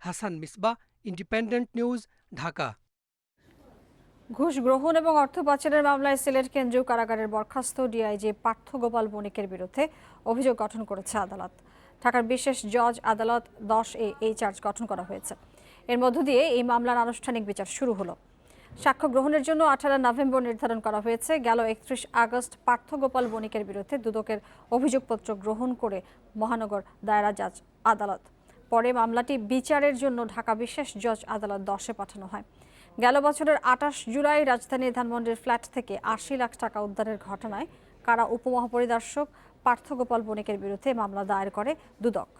Hasan Misbah, Independent News, Dhaka.
ঘুষ গ্রহণ এবং অর্থ পাচারের মামলায় সিলেট কেন্দ্রীয় কারাগারের বরখাস্ত ডিআইজি পার্থ গোপাল বণিকের বিরুদ্ধে অভিযোগ গঠন করেছে আদালত। ঢাকার বিশেষ জজ আদালত 10-এ এই চার্জ গঠন করা হয়েছে। এর মধ্য দিয়ে এই মামলার আনুষ্ঠানিক বিচার শুরু হলো। সাক্ষ্য গ্রহণের জন্য 18 নভেম্বর নির্ধারণ করা হয়েছে। গেল 31 আগস্ট পার্থগোপাল বণিকের বিরুদ্ধে দুদকের অভিযোগপত্র গ্রহণ করে মহানগর দায়রা জজ আদালত। পরে মামলাটি বিচারের জন্য ঢাকা বিশেষ জজ আদালত 10-এ পাঠানো হয়। গেল বছরের 28 জুলাই রাজধানীর ধানমন্ডির ফ্ল্যাট থেকে 80 লাখ টাকা উদ্ধারের ঘটনায় কারা উপমহাপরিদর্শক পার্থগোপাল বণিকের বিরুদ্ধে মামলা দায়ের করে দুদক।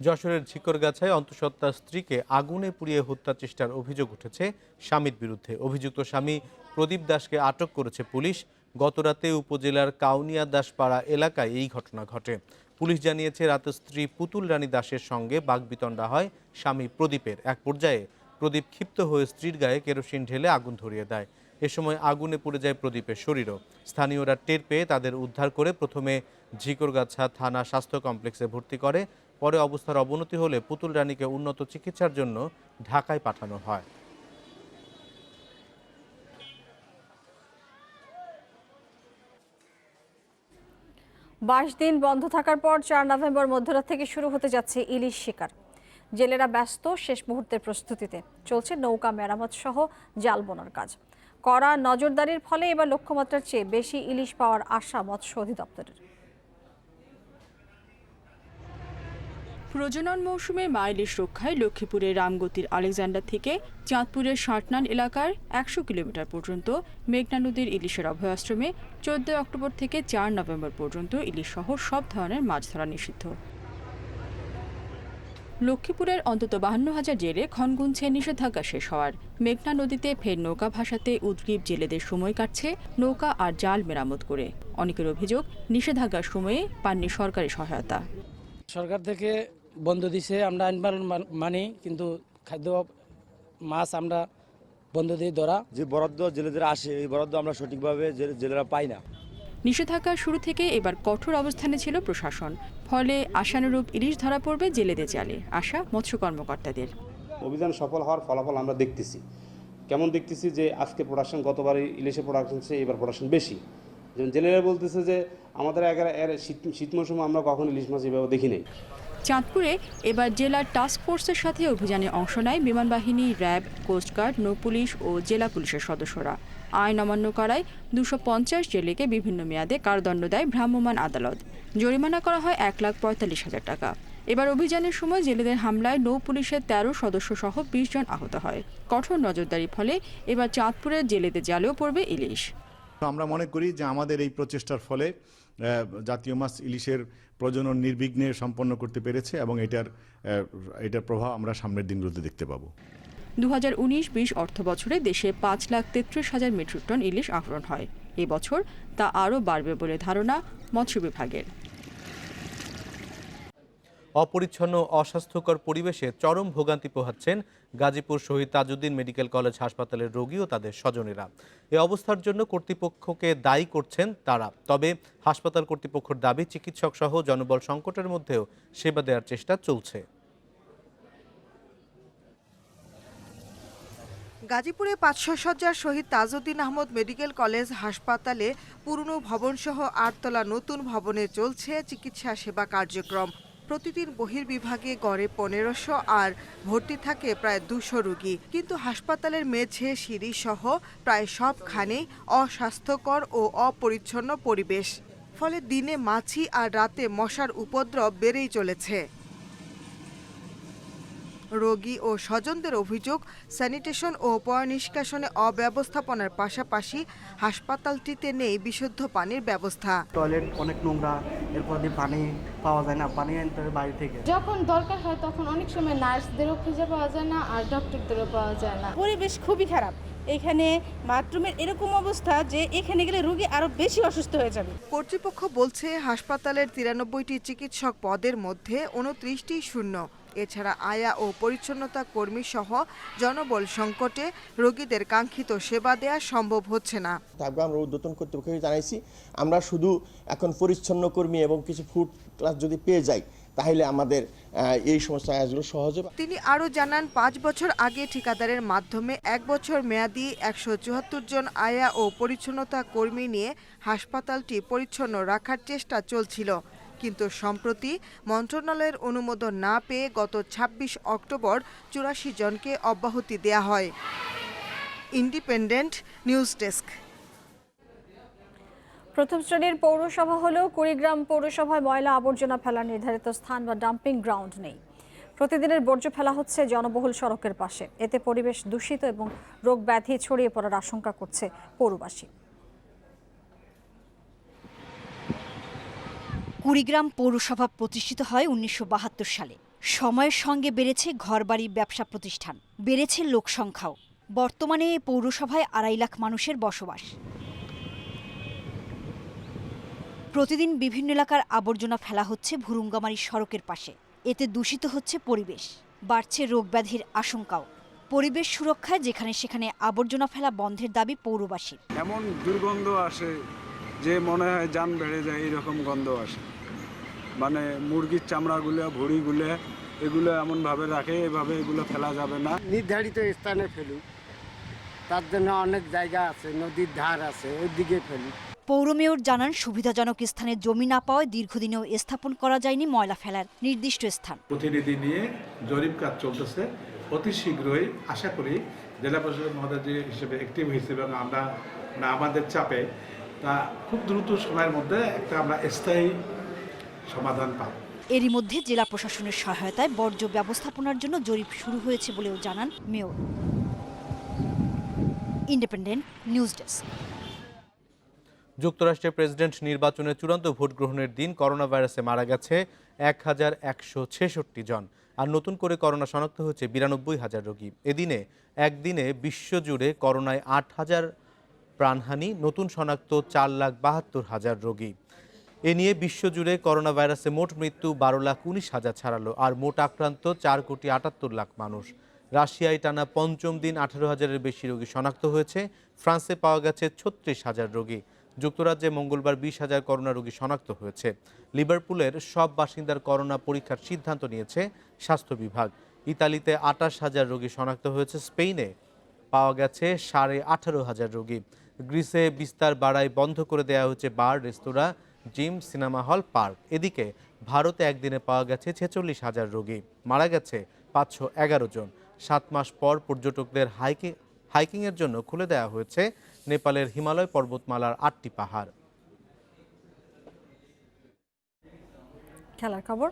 যশোরের ঝিকরগাছায় অন্তঃসত্ত্বা স্ত্রীকে আগুনে পুড়িয়ে হত্যা চেষ্টার অভিযোগ উঠেছে স্বামীর বিরুদ্ধে। অভিযুক্ত স্বামী প্রদীপ দাসকে আটক করেছে পুলিশ। গতরাতে উপজেলার কাউনিয়া দাসপাড়া এলাকায় এই ঘটনা ঘটে। পুলিশ জানিয়েছে, রাতে স্ত্রী পুতুল রানী দাসের সঙ্গে বাগবিতণ্ডা হয় স্বামী প্রদীপের। এক পর্যায়ে প্রদীপ ক্ষিপ্ত হয়ে স্ত্রীর গায়ে কেরোসিন ঢেলে আগুন ধরিয়ে দেয়। এ সময় আগুনে পুড়ে যায় প্রদীপের শরীরও। স্থানীয়রা টের পেয়ে তাদের উদ্ধার করে প্রথমে ঝিকরগাছা থানা স্বাস্থ্য কমপ্লেক্সে ভর্তি করে। পরে অবস্থার অবনতি হলে পুতুল রানীকে উন্নত চিকিৎসার জন্য ঢাকায় পাঠানো হয়।
বাইশ দিন বন্ধ থাকার পর 4 নভেম্বর মধ্যরাত থেকে শুরু হতে যাচ্ছে ইলিশ শিকার। জেলেরা ব্যস্ত শেষ মুহূর্তের প্রস্তুতিতে। চলছে নৌকা মেরামত সহ জাল বোনার কাজ। কড়া নজরদারির ফলে এবার লক্ষ্যমাত্রার চেয়ে বেশি ইলিশ পাওয়ার আশা মৎস্য অধিদপ্তরের।
প্রজনন মৌসুমে মা ইলিশ রক্ষায় লক্ষ্মীপুরের রামগতির আলেকজান্ডার থেকে চাঁদপুরের ষাটনান এলাকার 100 কিলোমিটার পর্যন্ত মেঘনা নদীর ইলিশের অভয়াশ্রমে 14 অক্টোবর থেকে 4 নভেম্বর পর্যন্ত ইলিশ সহ সব ধরনের মাছ ধরা নিষিদ্ধ। লক্ষ্মীপুরের অন্তত 52,000 জেলে ক্ষণ গুনছে নিষেধাজ্ঞা শেষ হওয়ার। মেঘনা নদীতে ফের নৌকা ভাসাতে উদ্গ্রীব জেলেদের সময় কাটছে নৌকা আর জাল মেরামত করে। অনেকের অভিযোগ, নিষেধাজ্ঞার সময়ে পাননি সরকারি সহায়তা।
সরকার থেকে বন্ধ দিছে, আমরা আইন মানি, কিন্তু খাদ্য মাছ আমরা বন্ধ দিয়ে ধরা।
যে বরাদ্দ জেলেদের আসে, এই বরাদ্দ আমরা সঠিকভাবে জেলেরা পাই না।
নিষেধাজ্ঞার শুরু থেকে এবার কঠোর অবস্থানে ছিল প্রশাসন। ফলে আশানুরূপ ইলিশ ধরা পড়বে জেলেদের জালে, আশা মৎস্য কর্মকর্তাদের।
অভিযান সফল হওয়ার ফলাফল আমরা দেখতেছি। কেমন দেখতেছি যে আজকে প্রোডাকশন, গতবারই ইলিশের প্রোডাকশন চেয়ে এবার প্রোডাকশন বেশি। যেমন জেলেরা বলতেছে যে আমাদের শীত মৌসুমে আমরা কখন ইলিশ মাছ এভাবে দেখি নাই।
চাঁদপুরে এবার জেলার টাস্ক ফোর্সের সাথে অভিযানে অংশ নেয় বিমান বাহিনী, র্যাব, কোস্টগার্ড, নৌ পুলিশ ও জেলা পুলিশের সদস্যরা। আইন অমান্য করায় 250 জেলেকে বিভিন্ন মেয়াদে কারাদণ্ড দেয় ভ্রাম্যমাণ আদালত। জরিমানা করা হয় 1,45,000 টাকা। এবার অভিযানের সময় জেলেদের হামলায় নৌ পুলিশের 13 সদস্য সহ 20 জন আহত হয়। কঠোর নজরদারির ফলে এবার চাঁদপুরের জেলেদের জালেও পড়বে ইলিশ।
আমরা মনে করি যে আমাদের এই প্রচেষ্টার ফলে জাতীয় মাছ ইলিশের প্রজনন নির্বিঘ্নে সম্পন্ন করতে পেরেছে এবং এটার প্রভাব আমরা সামনের দিনগুলোতে দেখতে পাবো।
2019-20 অর্থ বছরে দেশে 5,33,000 মেট্রিক টন ইলিশ আহরণ হয়। এবছর তা আরও বাড়বে বলে ধারণা মৎস্য বিভাগের।
অপরিচ্ছন্ন অস্বাস্থ্যকর পরিবেশে চরম ভোগান্তি পোহাচ্ছেন গাজীপুর শহীদ তাজউদ্দিন মেডিকেল কলেজ হাসপাতালের রোগী ও তাদের স্বজনেরা। এ অবস্থার জন্য কর্তৃপক্ষকে দায়ী করছেন তারা। তবে হাসপাতাল কর্তৃপক্ষের দাবি, চিকিৎসক সহ জনবল সংকটের মধ্যেও সেবা দেওয়ার চেষ্টা চলছে।
গাজীপুরে 500 শয্যার শহীদ তাজউদ্দিন আহমদ মেডিকেল কলেজ হাসপাতালে পুরনো ভবনসহ 8 তলা নতুন ভবনে চলছে চিকিৎসা সেবা কার্যক্রম। প্রতিদিন বহির্বিভাগে গড়ে 1500 আর ভর্তি থাকে প্রায় 200 রোগী। কিন্তু হাসপাতালের মেঝে, সিঁড়ি সহ প্রায় সবখানেই অস্বাস্থ্যকর ও অপরিচ্ছন্ন পরিবেশ। ফলে দিনে মাছি আর রাতে মশার উপদ্রব বেড়েই চলেছে। রোগী ও স্বজনদের অভিযোগ, স্যানিটেশন ও পয়ঃনিষ্কাশনে অব্যবস্থাপনার পাশাপাশি হাসপাতালটিতে নেই বিশুদ্ধ পানির ব্যবস্থা।
টয়লেট অনেক নোংরা, এরপর পানি পাওয়া যায় না, পানি আনতে হবে বাইরে থেকে।
যখন দরকার হয় তখন অনেক সময় নার্সদেরও খুঁজে পাওয়া যায় না আর ডক্টরদেরও পাওয়া যায় না।
পরিবেশ খুবই খারাপ। এখানে বাথরুমের এরকম অবস্থা যে এখানে গেলে রোগী আরো বেশি অসুস্থ হয়ে যাবে।
কর্তৃপক্ষ বলছে হাসপাতালের 93টি চিকিৎসক পদের মধ্যে 29টি শূন্য। এছাড়া আয়া ও পরিচ্ছন্নতা কর্মী সহ জনবল সংকটে রোগীদের কাঙ্ক্ষিত সেবা দেয়া সম্ভব হচ্ছে না।
তারপর আমরা ঊর্ধ্বতন কর্তৃপক্ষকে জানাইছি, আমরা শুধু এখন পরিচ্ছন্ন কর্মী এবং কিছু ফুড ক্লাস যদি পেয়ে যাই তাহলে আমাদের এই সমস্ত কাজগুলো সহজ হবে।
তিনি আরও জানান 5 বছর আগে ঠিকাদারের মাধ্যমে 1 বছর মেয়াদি 174 জন আয়া ও পরিচ্ছন্নতা কর্মী নিয়ে হাসপাতালটি পরিচ্ছন্ন রাখার চেষ্টা চলছিল, কিন্তু সম্প্রতি মন্ত্রণালয়ের অনুমোদন না পেয়ে গত 26 অক্টোবর 84 জনকে অব্যাহতি দেয়া হয়। Independent news desk.
প্রথম শ্রেণীর পৌরসভা হলেও কুড়িগ্রাম পৌরসভায় ময়লা আবর্জনা ফেলার নির্ধারিত স্থান বা ডাম্পিং গ্রাউন্ড নেই। প্রতিদিনের বর্জ্য ফেলা হচ্ছে জনবহুল সড়কের পাশে। এতে পরিবেশ দূষিত এবং রোগ ব্যাধি ছড়িয়ে পড়ার আশঙ্কা করছে পৌরবাসী।
কুড়িগ্রাম পৌরসভা প্রতিষ্ঠিত হয় 1972 সালে। সময়ের সঙ্গে বেড়েছে ঘরবাড়ি, ব্যবসা প্রতিষ্ঠান, বেড়েছে লোকসংখ্যাও। বর্তমানে এই পৌরসভায় 2.5 লাখ মানুষের বসবাস। প্রতিদিন বিভিন্ন এলাকার আবর্জনা ফেলা হচ্ছে ভুরুঙ্গামারী সড়কের পাশে। এতে দূষিত হচ্ছে পরিবেশ, বাড়ছে রোগ ব্যাধির আশঙ্কাও। পরিবেশ সুরক্ষায় যেখানে সেখানে আবর্জনা ফেলা বন্ধের দাবি পৌরবাসীর।
এমন দুর্গন্ধ আসে যে মনে হয় জান বেড়ে যায়, এরকম গন্ধ আসে। মানে মুরগির চামড়াগুলো, ভুঁড়িগুলো, এগুলো এমনভাবে রাখে, এভাবে এগুলো ফেলা যাবে না।
নির্ধারিত স্থানে ফেলুক, তার জন্য অনেক জায়গা আছে, নদীর ধার আছে, ওই দিকে ফেলুক।
পৌর মেয়র জানান, সুবিধাজনক স্থানে জমি না পাওয়ায় দীর্ঘদিনেও স্থাপন করা যায়নি ময়লা ফেলার নির্দিষ্ট স্থান।
প্রতিনিধি নিয়ে জরিপ কাজ চলতেছে, অতি শীঘ্রই আশা করি জেলা প্রশাসক মহোদয় যে হিসেবে অ্যাক্টিভ হয়েছে এবং আমরা আমাদের চাপে তা খুব দ্রুত সময়ের মধ্যে একটা আমরা স্থায়ী সমাধান পাব।
এরই মধ্যে জেলা প্রশাসনের সহায়তায় বর্জ্য ব্যবস্থাপনার জন্য জরিপ শুরু হয়েছে বলেও জানান মেয়র। Independent news desk.
যুক্তরাষ্ট্রের প্রেসিডেন্ট নির্বাচনে চূড়ান্ত ভোট গ্রহণের দিন করোনা ভাইরাসে মারা গেছে 1166 জন, আর নতুন করে করোনা শনাক্ত হয়েছে 92,000 রোগী। এদিনে একদিনে বিশ্বজুড়ে করোনায় 8,000 প্রাণহানি, নতুন শনাক্ত 4,72,000 রোগী। এ নিয়ে বিশ্বজুড়ে করোনা ভাইরাসে মোট মৃত্যু 12,19,000 ছাড়ালো, আর মোট আক্রান্ত 4,78,00,000 মানুষ। রাশিয়ায় টানা পঞ্চম দিন 18,000-এর বেশি রোগী শনাক্ত হয়েছে। ফ্রান্সে পাওয়া গেছে 36,000 রোগী। যুক্তরাজ্যে মঙ্গলবার 20,000 করোনা রোগী শনাক্ত হয়েছে। লিভারপুলের সব বাসিন্দার করোনা পরীক্ষার সিদ্ধান্ত নিয়েছে স্বাস্থ্য বিভাগ। ইতালিতে 28,000 রোগী শনাক্ত হয়েছে। স্পেনে পাওয়া গেছে 18,500 রোগী। গ্রিসে বিস্তার বাড়ায় বন্ধ করে দেওয়া হয়েছে বার, রেস্তোরাঁ, জিম, সিনেমা হল, পার্ক। এদিকে ভারতে একদিনে পাওয়া গেছে 46,000 রোগী। মারা গেছে 511 জন। 7 মাস পর পর্যটকদের হাইকিংয়ের জন্য খুলে দেওয়া হয়েছে নেপালের হিমালয় পর্বতমালার 8টি পাহাড়।
খেলার খবর।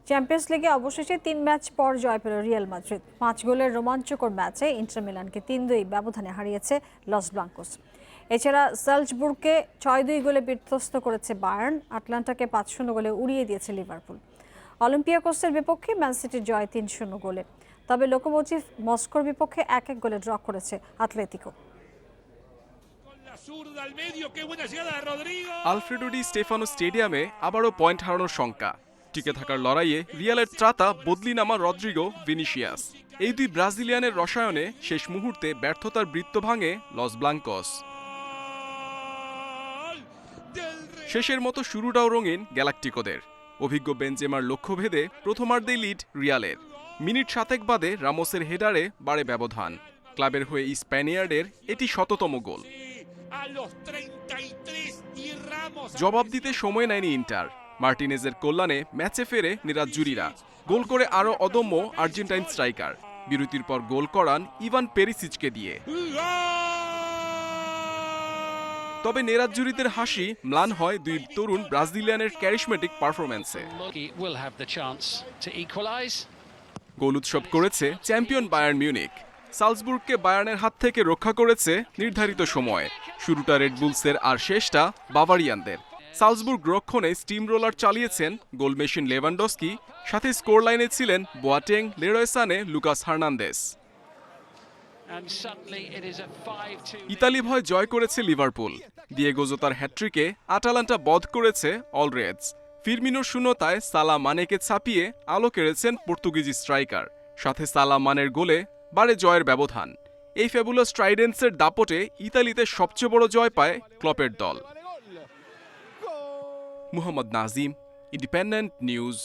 চ্যাম্পিয়ন্স লিগে অবশেষে 3 ম্যাচ পর জয় পেল রিয়াল মাদ্রিদ। 5 গোলের রোমাঞ্চকর ম্যাচে ইন্টার মিলানকে 3-2 ব্যবধানে হারিয়েছে লস ব্লাঙ্কোস। এছাড়া সালজবুর্গকে 6-2 গোলে বিধ্বস্ত করেছে বায়ার্ন। আটলান্টাকে 5-0 গোলে উড়িয়ে দিয়েছে লিভারপুল। অলিম্পিয়াকোসের বিপক্ষে ম্যান সিটির জয় 3-0 গোলে। তবে লোকোমোটিভ মস্কোর বিপক্ষে 1-1 গোলে ড্র করেছে আতলেতিকো।
আলফ্রেডো ডি স্টেফানো স্টেডিয়ামে আবারও পয়েন্ট হারানোর শঙ্কা। টিকে থাকার লড়াইয়ে রিয়ালের ত্রাতা বদলি নামা রদ্রিগো, ভিনিসিয়াস, এই দুই ব্রাজিলিয়ানের রসায়নে শেষ মুহূর্তে ব্যর্থতার বৃত্ত ভাঙে লস ব্লাঙ্কস। শেষের মতো শুরুটাও রঙিন গ্যালাকটিকোদের। অভিজ্ঞ বেনজেমার লক্ষ্যভেদে প্রথমার্ধেই লিড রিয়ালের। মিনিট 7 বাদে রামোসের হেডারে বাড়ে ব্যবধান। ক্লাবের হয়ে স্প্যানিয়ার্ডের এটি 100তম গোল। জবাব দিতে সময় নেয়নি ইন্টার। মার্টিনেজের কল্যাণে ম্যাচে ফেরে নেরাজ্জুরিরা। গোল করে আরও অদম্য আর্জেন্টাইন স্ট্রাইকার। বিরতির পর গোল করান ইভান পেরিসিচকে দিয়ে। তবে নেরাজ্জুরিদের হাসি ম্লান হয় দুই তরুণ ব্রাজিলিয়ানের ক্যারিশমেটিক পারফরম্যান্সে। গোল উৎসব করেছে চ্যাম্পিয়ন বায়ার্ন মিউনিক। সালজবুর্গকে বায়ার্নের হাত থেকে রক্ষা করেছে নির্ধারিত সময়ে। শুরুটা রেডবুলসের আর শেষটা বাভারিয়ানদের। সালজবুর্গ রক্ষণে স্টিম রোলার চালিয়েছেন গোলমেশিন লেভানডস্কি, সাথে স্কোর লাইনে ছিলেন বোয়াটেং, লেরয় সানে, লুকাস হার্নান্দেস। ইতালি ভয় জয় করেছে লিভারপুল। দিয়েগো জোতার হ্যাট্রিকে আটালান্টা বধ করেছে অলরেডস। ফিরমিনোর শূন্যতায় সালা মানেকে ছাপিয়ে আলো কেড়েছেন পর্তুগিজ স্ট্রাইকার। সাথে সালা মানের গোলে বাড়ে জয়ের ব্যবধান। এই ফ্যাবুলাস ট্রাইডেন্টসের দাপটে ইতালিতে সবচেয়ে বড় জয় পায় ক্লপের দল। Muhammad Nazim, Independent news.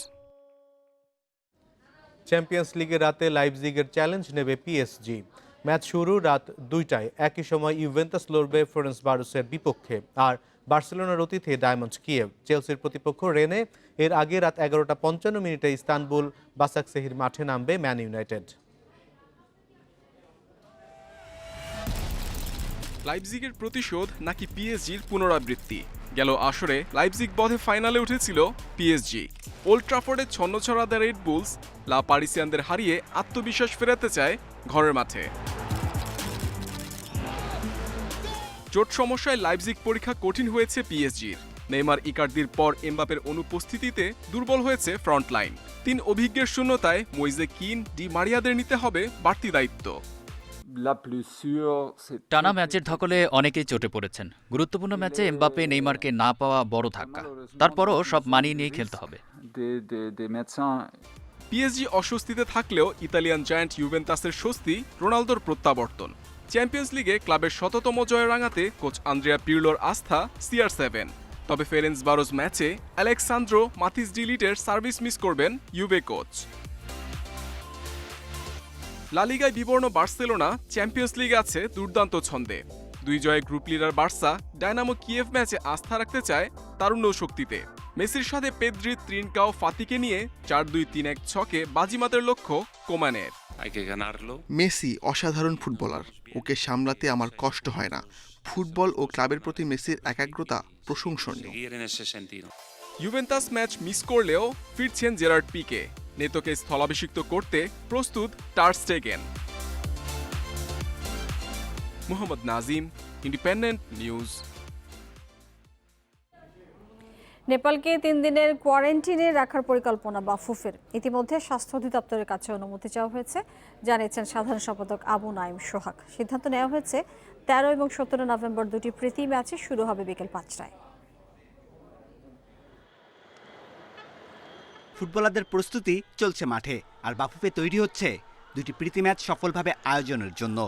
Champions লিগের রাতে লাইপজিগের চ্যালেঞ্জ নেবে পিএসজি। ম্যাচ শুরু রাত 2টায়। একই সময় ইউভেন্টাস লড়বে ফেরেনসবারোসের বিপক্ষে, আর বার্সেলোনার অতিথি ডায়মন্ড কিয়েভ। চেলসির প্রতিপক্ষ রেনে। এর আগে রাত 11:55 ইস্তানবুল বাসাকশেহির মাঠে নামবে ম্যান ইউনাইটেড।
লাইপজিগের প্রতিশোধ নাকি পিএসজির পুনরাবৃত্তি? গেল আসরে লাইপজিগ বধে ফাইনালে উঠেছিল পিএসজি। ওল্ড ট্রাফোর্ডে ছন্নছড়া দ্য রেড বুলস লা পারিসিয়ানদের হারিয়ে আত্মবিশ্বাস ফেরাতে চায় ঘরের মাঠে। চোট সমস্যায় লাইপজিগ পরীক্ষা কঠিন হয়েছে পিএসজির। নেইমার ইকার্দির পর এমবাপের অনুপস্থিতিতে দুর্বল হয়েছে ফ্রন্টলাইন। 3 অভিজ্ঞের শূন্যতায় মইজে কিন, ডি মারিয়াদের নিতে হবে বাড়তি দায়িত্ব।
টানা ম্যাচের ধকলে অনেকেই চটে পড়েছেন। গুরুত্বপূর্ণ ম্যাচে এমবাপে নেইমারকে না পাওয়া বড় ধাক্কা। তারপরও সব মানিয়ে নিয়ে খেলতে হবে।
পিএসজি অস্বস্তিতে থাকলেও ইতালিয়ান জায়ান্ট ইউভেন্টাসের স্বস্তি রোনালদোর প্রত্যাবর্তন। চ্যাম্পিয়ন্স লিগে ক্লাবের 100তম জয় রাঙাতে কোচ আন্দ্রেয়া পিরলোর আস্থা CR7। তবে ফেরেন্সবারোস ম্যাচে আলেক্সান্দ্রো মাথিস ডিলিটের সার্ভিস মিস করবেন ইউভে কোচ। লা লিগায় বিবর্ণ বার্সেলোনা চ্যাম্পিয়ন্স লিগে আছে দুর্দান্ত ছন্দে। 2 জয়ে group leader Barca Dynamo Kiev ম্যাচে আস্থা রাখতে চায় তারুণ্য শক্তিতে। মেসির সাথে পেদ্রি, ত্রিনকাও, ফাতিকে নিয়ে 4-2-3-1 ছকে বাজিমাতের লক্ষ্য কোমানের।
মেসি অসাধারণ ফুটবলার, ওকে সামলাতে আমার কষ্ট হয় না। ফুটবল ও ক্লাবের প্রতি মেসির একাগ্রতা প্রশংসনীয়।
ইউভেন্টাস ম্যাচ মিস করলেও ফিরছেন জেরার্ড পিকে। নেতোকে স্থলাভিষিক্ত করতে প্রস্তুত ter Stegen. Muhammad Nazim, Independent News.
নেপালকে 3 দিনের কোয়ারেন্টিনে রাখার পরিকল্পনা বাফুফের। ইতিমধ্যে স্বাস্থ্য অধিদপ্তরের কাছে অনুমতি চাওয়া হয়েছে, জানিয়েছেন সাধারণ সম্পাদক আবু নাইম সোহাগ। সিদ্ধান্ত নেওয়া হয়েছে 13 এবং 17 নভেম্বর 2টি প্রীতি ম্যাচে শুরু হবে বিকেল 5টায়।
ফুটবলারদের প্রস্তুতি চলছে মাঠে, আর বাফুফে তৈরি হচ্ছে 2টি প্রীতি ম্যাচ সফলভাবে আয়োজনের জন্য।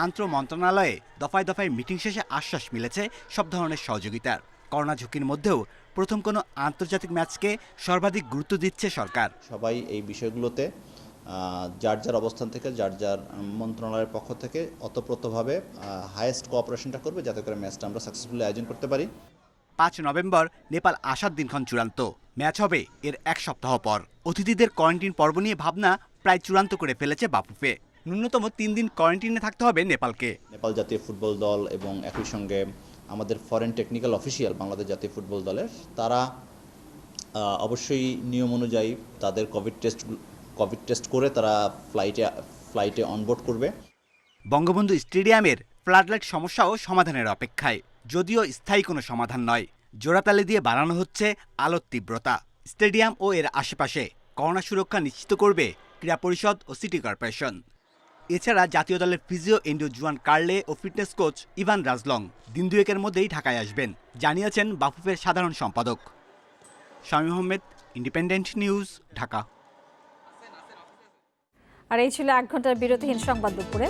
আন্তঃ মন্ত্রণালয়ে দফায় দফায় মিটিং শেষে আশ্বাস মিলেছে সব ধরনের সহযোগিতার। করোনা ঝুঁকির মধ্যেও প্রথম কোনো আন্তর্জাতিক ম্যাচকে সর্বাধিক গুরুত্ব দিচ্ছে সরকার।
সবাই এই বিষয়গুলোতে যার যার অবস্থান থেকে, যার যার মন্ত্রণালয়ের পক্ষ থেকে অতপ্রতভাবে হাইয়েস্ট কোঅপারেশনটা করবে, যাতে করে ম্যাচটা আমরা সাকসেসফুলি আয়োজন করতে পারি।
5 নভেম্বর নেপাল আসার দিনক্ষণ চূড়ান্ত। ম্যাচ হবে এর 1 সপ্তাহ পর। অতিথিদের কোয়ারেন্টিন পর্ব নিয়ে ভাবনা প্রায় চূড়ান্ত করে ফেলেছে বাফুফে। ন্যূনতম 3 দিন কোয়ারেন্টিনে থাকতে হবে নেপালকে।
নেপাল জাতীয় ফুটবল দল এবং একই সঙ্গে আমাদের ফরেন টেকনিক্যাল অফিসিয়াল বাংলাদেশ জাতীয় ফুটবল দলের, তারা অবশ্যই নিয়ম অনুযায়ী তাদের কোভিড টেস্ট করে তারা ফ্লাইটে অনবোর্ড করবে।
বঙ্গবন্ধু স্টেডিয়ামের ফ্লাডলাইট সমস্যাও সমাধানের অপেক্ষায়, যদিও স্থায়ী কোনো সমাধান নয়। জোড়াতালি দিয়ে বাড়ানো হচ্ছে আলোর তীব্রতা। স্টেডিয়াম ও এর আশেপাশে করোনা সুরক্ষা নিশ্চিত করবে ক্রীড়া পরিষদ ও সিটি কর্পোরেশন। এছাড়া জাতীয় দলের ফিজিও এন্ডো জুয়ান কার্লে ও ফিটনেস কোচ ইভান রাজলং দিন 2 মধ্যেই ঢাকায় আসবেন, জানিয়েছেন বাফুফের সাধারণ সম্পাদক। Shamim Ahmed, Independent News, Dhaka.
আর এই ছিল 1 ঘন্টার বিরতিহীন সংবাদ দুপুরে।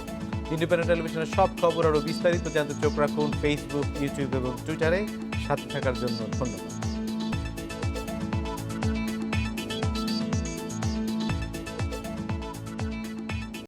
ইন্ডিপেন্ডেন্ট টেলিভিশনের সব খবর আরও বিস্তারিত জানতে চোখ রাখুন ফেসবুক, ইউটিউব এবং টুইটারে। সাথে থাকার জন্য ধন্যবাদ।